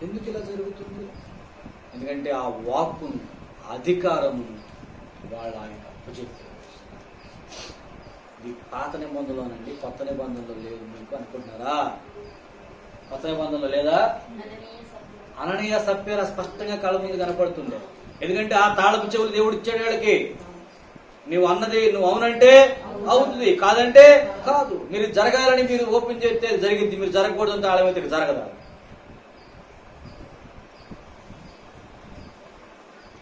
ఎందుకు ఇలా జరుగుతుంది? ఎందుకంటే ఆ వాక్కును, అధికారమును వాళ్ళు ఆయన అప్పచెప్పారు. ఇది పాత నిబంధనలోనండి, కొత్త నిబంధనలో లేదు మీకు అనుకుంటున్నారా? కొత్త నిబంధనలో లేదా? అననీయ సప్ఫీరా స్పష్టంగా కళ్ళ ముందు కనపడుతుండే. ఎందుకంటే ఆ తాళపు చెవులు దేవుడు ఇచ్చాడు వాళ్ళకి. నువ్వు అన్నది నువ్వు అవునంటే అవుతుంది, కాదంటే కాదు. మీరు జరగాలని మీరు ఓపెన్ చేస్తే జరిగింది, మీరు జరగకూడదు తాళం అయితే జరగదా?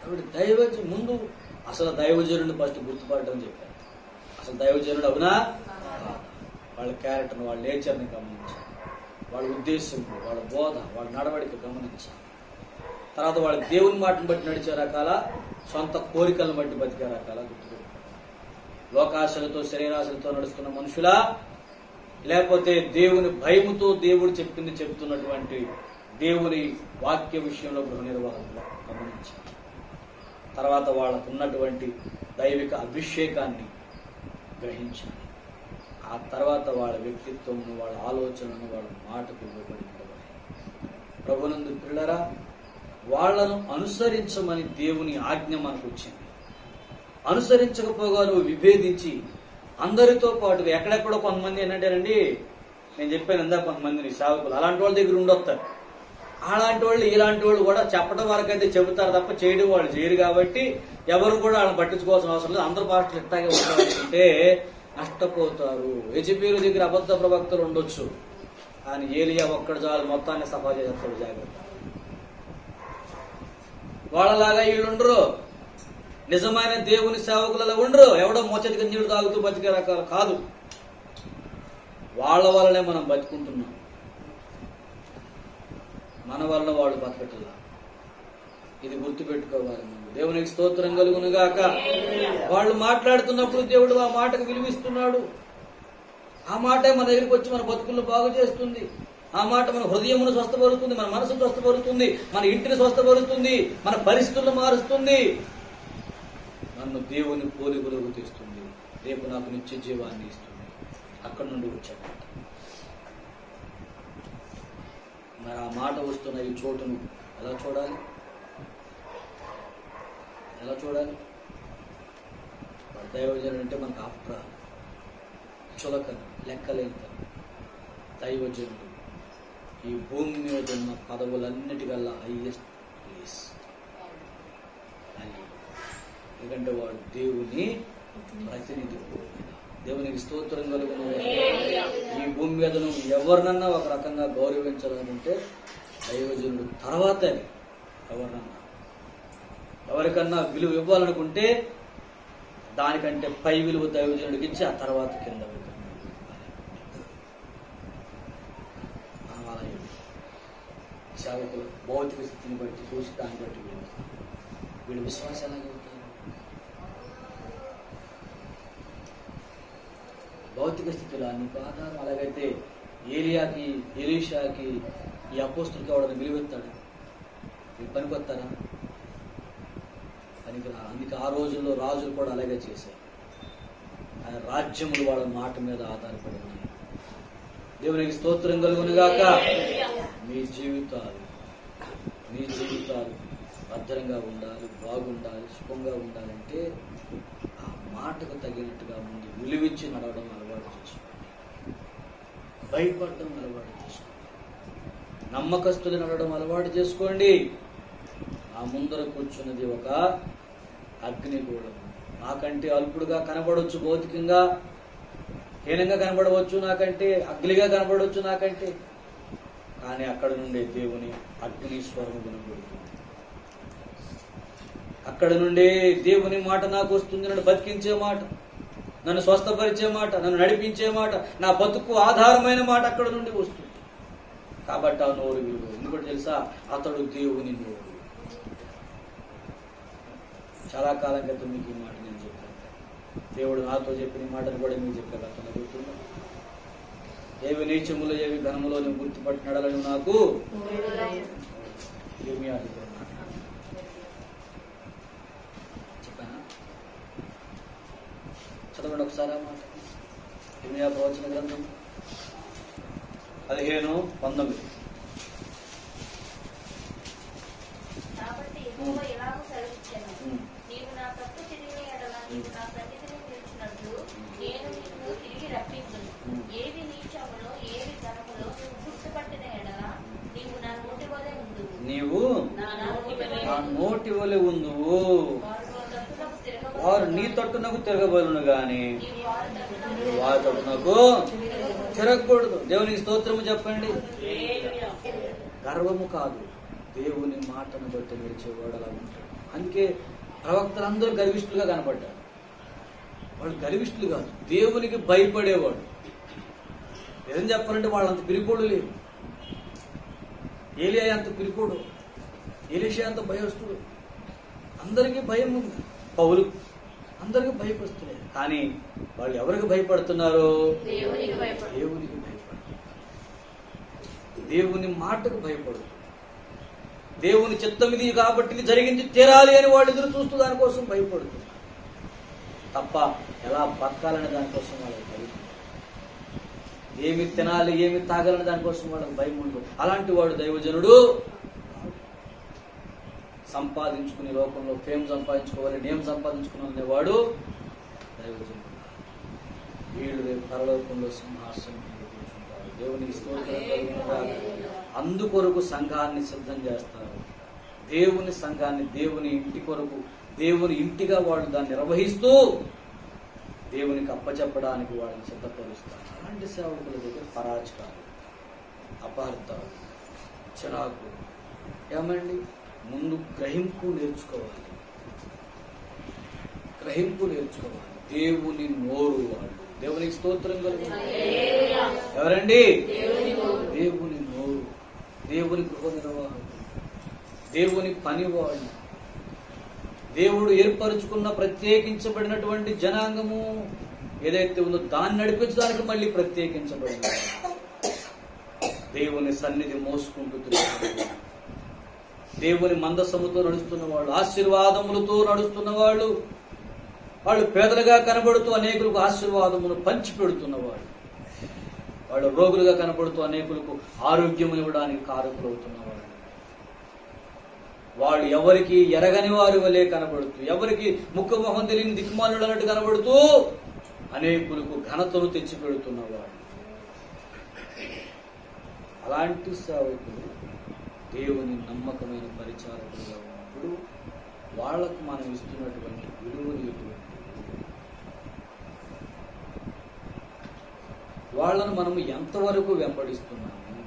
కాబట్టి దైవజ ముందు అసలు దైవజనుడిని ఫస్ట్ గుర్తుపడటం చెప్పారు. అసలు దైవజనుడు అవునా? వాళ్ళ క్యారెక్టర్ని, వాళ్ళ నేచర్ని గమనించాలి, వాళ్ళ ఉద్దేశం, వాళ్ళ బోధ, వాళ్ళ నడవడిక గమనించాలి. తర్వాత వాళ్ళ దేవుని మాటను బట్టి నడిచే రకాల, సొంత కోరికలను బట్టి బతికే రకాల గుర్తుపెట్టు. లోకాశలతో శరీరాశలతో నడుస్తున్న మనుషులా, లేకపోతే దేవుని భయముతో దేవుడు చెప్పింది చెప్తున్నటువంటి దేవుని వాక్య విషయంలో గృహ నిర్వహణలో గమనించాలి. తర్వాత వాళ్ళకు ఉన్నటువంటి దైవిక అభిషేకాన్ని గ్రహించాలి. ఆ తర్వాత వాళ్ళ వ్యక్తిత్వం, వాళ్ళ ఆలోచనను, వాళ్ళ మాటకు ఇవ్వబడి ప్రభునందు పిల్లరా, వాళ్లను అనుసరించమని దేవుని ఆజ్ఞ మనకు వచ్చింది. అనుసరించకపోగా నువ్వు విభేదించి అందరితో పాటు ఎక్కడెక్కడో కొంతమంది ఏంటంటేనండి, నేను చెప్పాను ఇందాక, కొంతమందిని సేవకులు అలాంటి వాళ్ళ దగ్గర ఉండొస్తారు. అలాంటి వాళ్ళు ఇలాంటి వాళ్ళు కూడా చెప్పడం వరకు అయితే చెబుతారు తప్ప చేయడం వాళ్ళు చేయరు. కాబట్టి ఎవరు కూడా వాళ్ళని పట్టించుకోవాల్సిన అవసరం లేదు. అందరు పాస్టర్లు ఇట్టాగే ఉండాలంటే నష్టపోతారు. యెజెబెలు దగ్గర అబద్ధ ప్రవక్తలు ఉండొచ్చు, కానీ ఏలియా ఒక్కడు చాలు మొత్తాన్ని సఫా చేస్తాడు. జాగ్రత్త. వాళ్ళలాగా వీళ్ళుండరు, నిజమైన దేవుని సేవకులలో ఉండరు. ఎవడో మొచ్చటిగా నీళ్లు తాగుతూ బతికే రకాలు కాదు. వాళ్ళ వల్లనే మనం బతుకుంటున్నాం, మన వల్ల వాళ్ళు బతకట్లా. ఇది గుర్తుపెట్టుకోవాలి. దేవునికి స్తోత్రం కలుగునుగాక. వాళ్ళు మాట్లాడుతున్నప్పుడు దేవుడు ఆ మాటకు విలువిస్తున్నాడు. ఆ మాటే మన దగ్గరికి వచ్చి మన బతుకులను బాగు చేస్తుంది. ఆ మాట మన హృదయమును స్వస్థపరుస్తుంది, మన మనసును స్వస్థపరుస్తుంది, మన ఇంటిని స్వస్థపరుస్తుంది, మన పరిస్థితులను మారుస్తుంది, నన్ను దేవుని పోలికలోకి తెస్తుంది, రేపు నాకు నిత్య జీవాన్ని ఇస్తుంది. అక్కడి నుండి వచ్చాడు. మరి ఆ మాట వస్తున్న ఈ చోటును ఎలా చూడాలి? ఎలా చూడాలి? దైవజనుడు అంటే మనకు ఆప్ర చులకన లెక్కలేంత దైవజనుడు ఈ భూమి మీద ఉన్న పదవులన్నిటికల్లా హైయెస్ట్ ప్లేస్. ఎందుకంటే వాడు దేవుని ప్రతినిధి. దేవునికి స్తోత్రం కలుగును. ఈ భూమి మీద నువ్వు ఎవరినన్నా ఒక రకంగా గౌరవించాలనుకుంటే దైవజనుడు తర్వాతే. ఎవరికన్నా విలువ ఇవ్వాలనుకుంటే దానికంటే పై విలువ దైవజనుడికి ఇచ్చి ఆ తర్వాత కింద సేవకులు భౌతిక స్థితిని బట్టి చూసి దాన్ని బట్టి వీళ్ళు విశ్వాసం ఎలాగవుతారు? భౌతిక స్థితిలో నీకు ఆధారం. అలాగైతే ఏలియాకి ఎలీషాకి ఈ అపోస్తులకి ఎవడని విలువెత్తాడు? వీళ్ళు పనికొస్తారా? పనికిరా. అందుకే ఆ రోజుల్లో రాజులు కూడా అలాగే చేశారు. ఆయన రాజ్యములు వాళ్ళ మాట మీద ఆధారపడి ఉన్నాయి. దేవునికి స్తోత్రం కలుగునుగాక. మీ జీవితాలు భద్రంగా ఉండాలి, బాగుండాలి, సుఖంగా ఉండాలంటే ఆ మాటకు తగినట్టుగా ముందు విలువించి నడవడం అలవాటు చేసుకోండి. భయపడడం అలవాటు చేసుకోండి. నమ్మకస్తులు నడవడం అలవాటు చేసుకోండి. ఆ ముందర కూర్చున్నది ఒక అగ్నిగోళం. నాకంటే అల్పుడుగా కనబడవచ్చు, భౌతికంగా హీనంగా కనబడవచ్చు, నాకంటే అగ్లిగా కనబడవచ్చు నాకంటే, కానీ అక్కడ నుండే దేవుని అగ్నిస్వరము వినబడుతుంది. అక్కడ నుండే దేవుని మాట నాకు వస్తుంది. నన్ను బతికించే మాట, నన్ను స్వస్థపరిచే మాట, నన్ను నడిపించే మాట, నా బతుకు ఆధారమైన మాట అక్కడ నుండి వస్తుంది. కాబట్టి ఆ నోరు విలువ. ఎందుకంటే తెలుసా, అతడు దేవుని నోరు. చాలా కాలం క్రితం మీకు ఈ మాట నేను చెప్పాను. దేవుడు నాతో చెప్పిన మాటను కూడా మీకు చెప్పే అతను గుర్తున్నా. ఏవి నీచములో ఏవి ఘనములో నువ్వు గుర్తుపట్టినడలని నాకు చెప్పానా? చదవండి ఒకసారి ఆ మాట. ఇర్మియా ప్రవచన గ్రంథం 15:19. నీవు నా తప్పు తిరిగిన ఎడల నీవు నా సన్నిధిని నిలిచినట్లు నేను నిన్ను తిరిగి రప్పించును. ఏవి నీచములో ఏవి ఘనములో నువ్వు గుర్తుపట్టిన ఎడల నీవు నా నోటి వలె ఉందువు. నీవు నా నోటి వలె ఉందువు. వారు నీ తట్టునకు తిరగబడును గాని వారి తట్టునకు తిరగకూడదు. దేవునికి స్తోత్రము చెప్పండి. గర్వము కాదు, దేవుని మాటను బట్టి నిలిచేవాడు అలా ఉంటాడు. అందుకే ప్రవక్తలందరూ గర్విష్ఠులుగా కనపడ్డారు. వాళ్ళు గర్విష్ఠులు కాదు, దేవునికి భయపడేవాడు. ఏం చెప్పాలంటే వాళ్ళంత పిరికోడు లేదు. ఏలియా అంత పిరికోడు, ఎలీషా అంత భయస్తుడు. అందరికీ భయం ఉంది. పౌలు అందరికీ భయపడుతుంది. కానీ వాళ్ళు ఎవరికి భయపడుతున్నారు? దేవునికి భయపడుతున్నారు. దేవుని మాటకు భయపడుతున్నారు. దేవుని చిత్తం ఇది కాబట్టి ఇది జరిగింది తీరాలి అని వాళ్ళు ఎదురు చూస్తూ దానికోసం భయపడుతున్నారు తప్ప ఎలా బతకాలని దానికోసం వాళ్ళకి భయం. ఏమి తినాలి, ఏమి తాగాలని దానికోసం వాళ్ళకి భయం ఉండదు. అలాంటి వాడు దైవజనుడు. సంపాదించుకునే లోకంలో ఫేమ్ సంపాదించుకోవాలి, నేమ్ సంపాదించుకునేవాడు దైవజనుడు. వీళ్ళు రేపు పరలోకంలో సింహాసనం కూర్చుంటారు. దేవునికి స్తోత్రం కలుగునుగాక. అందుకొరకు సంఘాన్ని సిద్ధం చేస్తారు. దేవుని సంఘాన్ని దేవుని ఇంటి కొరకు, దేవుని ఇంటిగా వాళ్ళు దాన్ని నిర్వహిస్తూ దేవునికి అప్పచెప్పడానికి వాళ్ళని సిద్ధపరుస్తారు. అలాంటి సేవకుల దగ్గర పరాచకాలు, అపార్థాలు, చిరాకు. ఏమండి, ముందు గ్రహింపు నేర్చుకోవాలి. దేవుని నోరు వాళ్ళు. దేవునికి స్తోత్రం కలుగుతుంది. ఎవరండి? దేవుని నోరు, దేవుని గృహ నిర్వాహకులు, దేవుని పనివాళ్ళు, దేవుడు ఏర్పరచుకున్న ప్రత్యేకించబడినటువంటి జనాంగము ఏదైతే ఉందో దాన్ని నడిపించడానికి మళ్ళీ ప్రత్యేకించబడిన దేవుని సన్నిధి మోసుకుంటూ తిరుగుతున్న దేవుని మందసముతో నడుస్తున్న వాళ్ళు, ఆశీర్వాదములతో నడుస్తున్న వాళ్ళు, వాళ్ళు పేదలుగా కనబడుతూ అనేకులకు ఆశీర్వాదమును పంచి పెడుతున్నవాళ్ళు, వాళ్ళు రోగులుగా కనబడుతూ అనేకులకు ఆరోగ్యం ఇవ్వడానికి కారకులవుతున్నవాళ్ళు, వాళ్ళు ఎవరికి ఎరగని వారి వలె కనబడుతూ, ఎవరికి ముక్కు మొహం తెలియని దిక్కుమాలుడు అన్నట్టు కనబడుతూ అనేకులకు ఘనతను తెచ్చిపెడుతున్నవాడు. అలాంటి సేవకులు దేవుని నమ్మకమైన పరిచారకులుగా ఉన్నప్పుడు వాళ్లకు మనం ఇస్తున్నటువంటి విలువలు ఎటువంటి, వాళ్లను మనము ఎంతవరకు వెంబడిస్తున్నాము,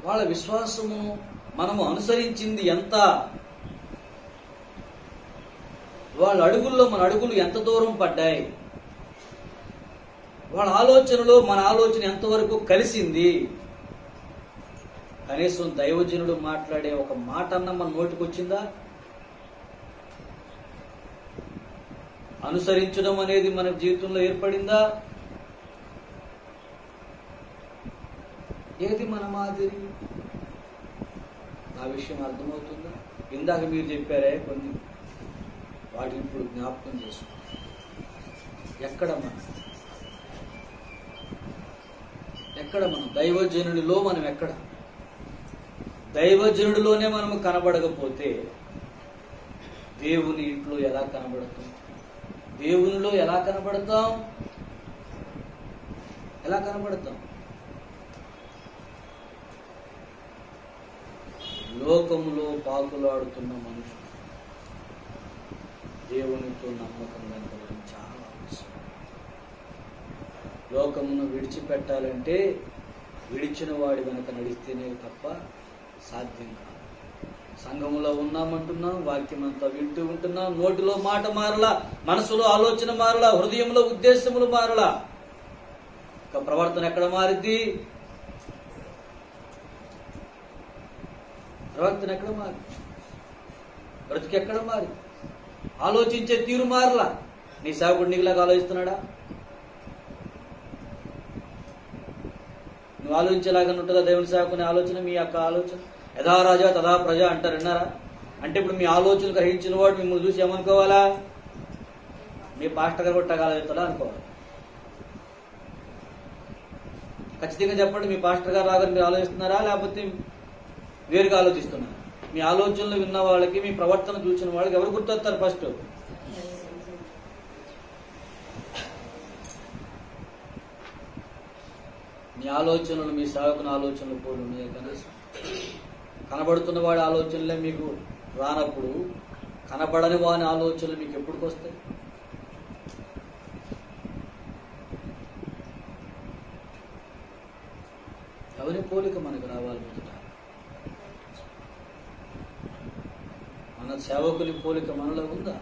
వాళ్ళ విశ్వాసము మనము అనుసరించింది ఎంత, వాళ్ళ అడుగుల్లో మన అడుగులు ఎంత దూరం పడ్డాయి, వాళ్ళ ఆలోచనలో మన ఆలోచన ఎంతవరకు కలిసింది. కనీసం దైవజనుడు మాట్లాడే ఒక మాట అన్న మన నోటికి వచ్చిందా? అనుసరించడం అనేది మన జీవితంలో ఏర్పడిందా? ఏది మన మాదిరి? ఆ విషయం అర్థమవుతుందా? ఇందాక మీరు చెప్పారే కొన్ని, వాటిని ఇప్పుడు జ్ఞాపకం చేసుకో. ఎక్కడ మనం దైవజనుడిలో మనం ఎక్కడ? దైవజనుడిలోనే మనము కనబడకపోతే దేవుని ఇంట్లో ఎలా కనబడతాం? దేవునిలో ఎలా కనబడతాం? లోకములో పాకులాడుతున్న మనుషులు దేవునితో నమ్మకంగా ఉండడం చాలా అవసరం. లోకమును విడిచిపెట్టాలంటే విడిచిన వాడి వెనక నడిస్తేనే తప్ప సాధ్యం కాదు. సంఘములో ఉన్నామంటున్నాం, వాక్యం అంతా వింటూ ఉంటున్నాం, నోటిలో మాట మారలా, మనసులో ఆలోచన మారలా, హృదయంలో ఉద్దేశములు మారలా. ఇక ప్రవర్తన ఎక్కడ మారిద్ది? ప్రవర్తన ఎక్కడ మారి? బ్రతికి ఎక్కడ మారి? ఆలోచించే తీరు మారలా. నీ సేవకుడు నీకులాగా ఆలోచిస్తున్నాడా? నువ్వు ఆలోచించేలాగా ఉంటుందా దేవుని సేవకుని ఆలోచన? మీ యొక్క ఆలోచన యథా రాజా తథా ప్రజ అంటారు, విన్నారా? అంటే ఇప్పుడు మీ ఆలోచన గ్రహించిన వాడు మిమ్మల్ని చూసి ఏమనుకోవాలా? మీ పాస్టర్ గారు కూడా ఆలోచిస్తాడా అనుకోవాలి. ఖచ్చితంగా చెప్పండి, మీ పాస్టర్ గారు లాగా మీరు ఆలోచిస్తున్నారా, లేకపోతే వేరుగా ఆలోచిస్తున్నారా? మీ ఆలోచనలు విన్న వాళ్ళకి, మీ ప్రవర్తన చూసిన వాళ్ళకి ఎవరు గుర్తొస్తారు? ఫస్ట్ మీ ఆలోచనలు, మీ సేవకుని ఆలోచనలు పోలి ఉన్నాయి. కనీసం కనబడుతున్న వాడి ఆలోచనలే మీకు రానప్పుడు కనబడని వాని ఆలోచనలు మీకు ఎప్పటికి వస్తాయి? ఎవరి పోలిక మనకు రావాలి? మొదట మన సేవకుని పోలిక మనలో ఉందా?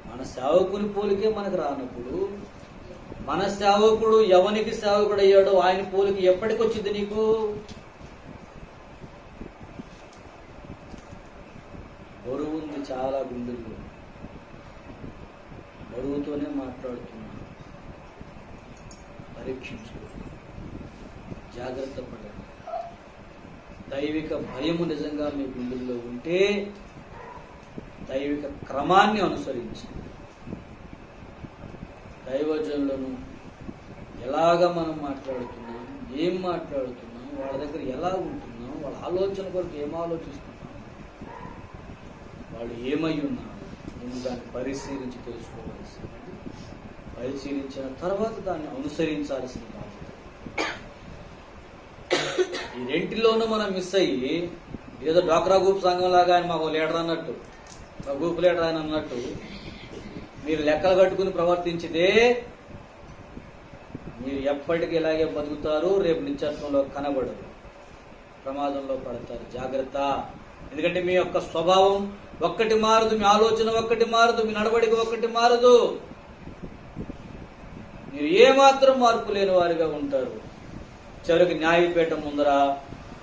మన సేవకుని పోలికే మనకు రానప్పుడు మన సేవకుడు ఎవనికి సేవకుడు అయ్యాడో ఆయన పోలిక ఎప్పటికొచ్చింది నీకు? బరువు ఉంది చాలా గుండెల్లో, బరువుతోనే మాట్లాడుతున్నా. పరీక్షించు, జాగ్రత్త పడండి. దైవిక భయము నిజంగా మీ గుండెల్లో ఉంటే దైవిక క్రమాన్ని అనుసరించి దైవజనులను ఎలాగ మనం మాట్లాడుతున్నాం, ఏం మాట్లాడుతున్నాం, వాళ్ళ దగ్గర ఎలా ఉంటున్నాం, వాళ్ళ ఆలోచన కొరకు ఏం ఆలోచిస్తున్నాం, వాళ్ళు ఏమై ఉన్నారు, ముందు దాన్ని పరిశీలించి తెలుసుకోవాల్సింది. పరిశీలించిన తర్వాత దాన్ని అనుసరించాల్సిన బాధ్యత. ఈ రెంటిలోనూ మనం మిస్ అయ్యి ఏదో డ్వాక్రా గ్రూప్ సంఘం లాగా ఆయన మాకు లీడర్ అన్నట్టు, మా గ్రూప్ లీడర్ ఆయన అన్నట్టు మీరు లెక్కలు కట్టుకుని ప్రవర్తించితే మీరు ఎప్పటికీ ఇలాగే బతుకుతారు. రేపు నిత్యత్వంలో కనబడరు, ప్రమాదంలో పడతారు. జాగ్రత్త. ఎందుకంటే మీ యొక్క స్వభావం ఒక్కటి మారదు, మీ ఆలోచన ఒక్కటి మారదు, మీ నడవడిక ఒక్కటి మారదు. మీరు ఏమాత్రం మార్పు లేని వారిగా ఉంటారు. చివరికి న్యాయపీఠం ముందర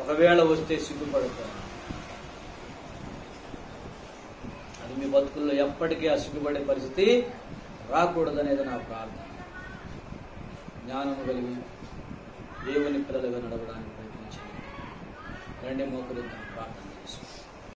ఒకవేళ వస్తే సిగ్గుపడతారు. అది మీ బతుకుల్లో ఎప్పటికీ ఆ సిగ్గుపడే పరిస్థితి రాకూడదనేది నా ప్రార్థన. జ్ఞానము కలిగి దేవుని పిల్లలుగా నడవడానికి ప్రయత్నించండి. రండి మోకరిద్దాం.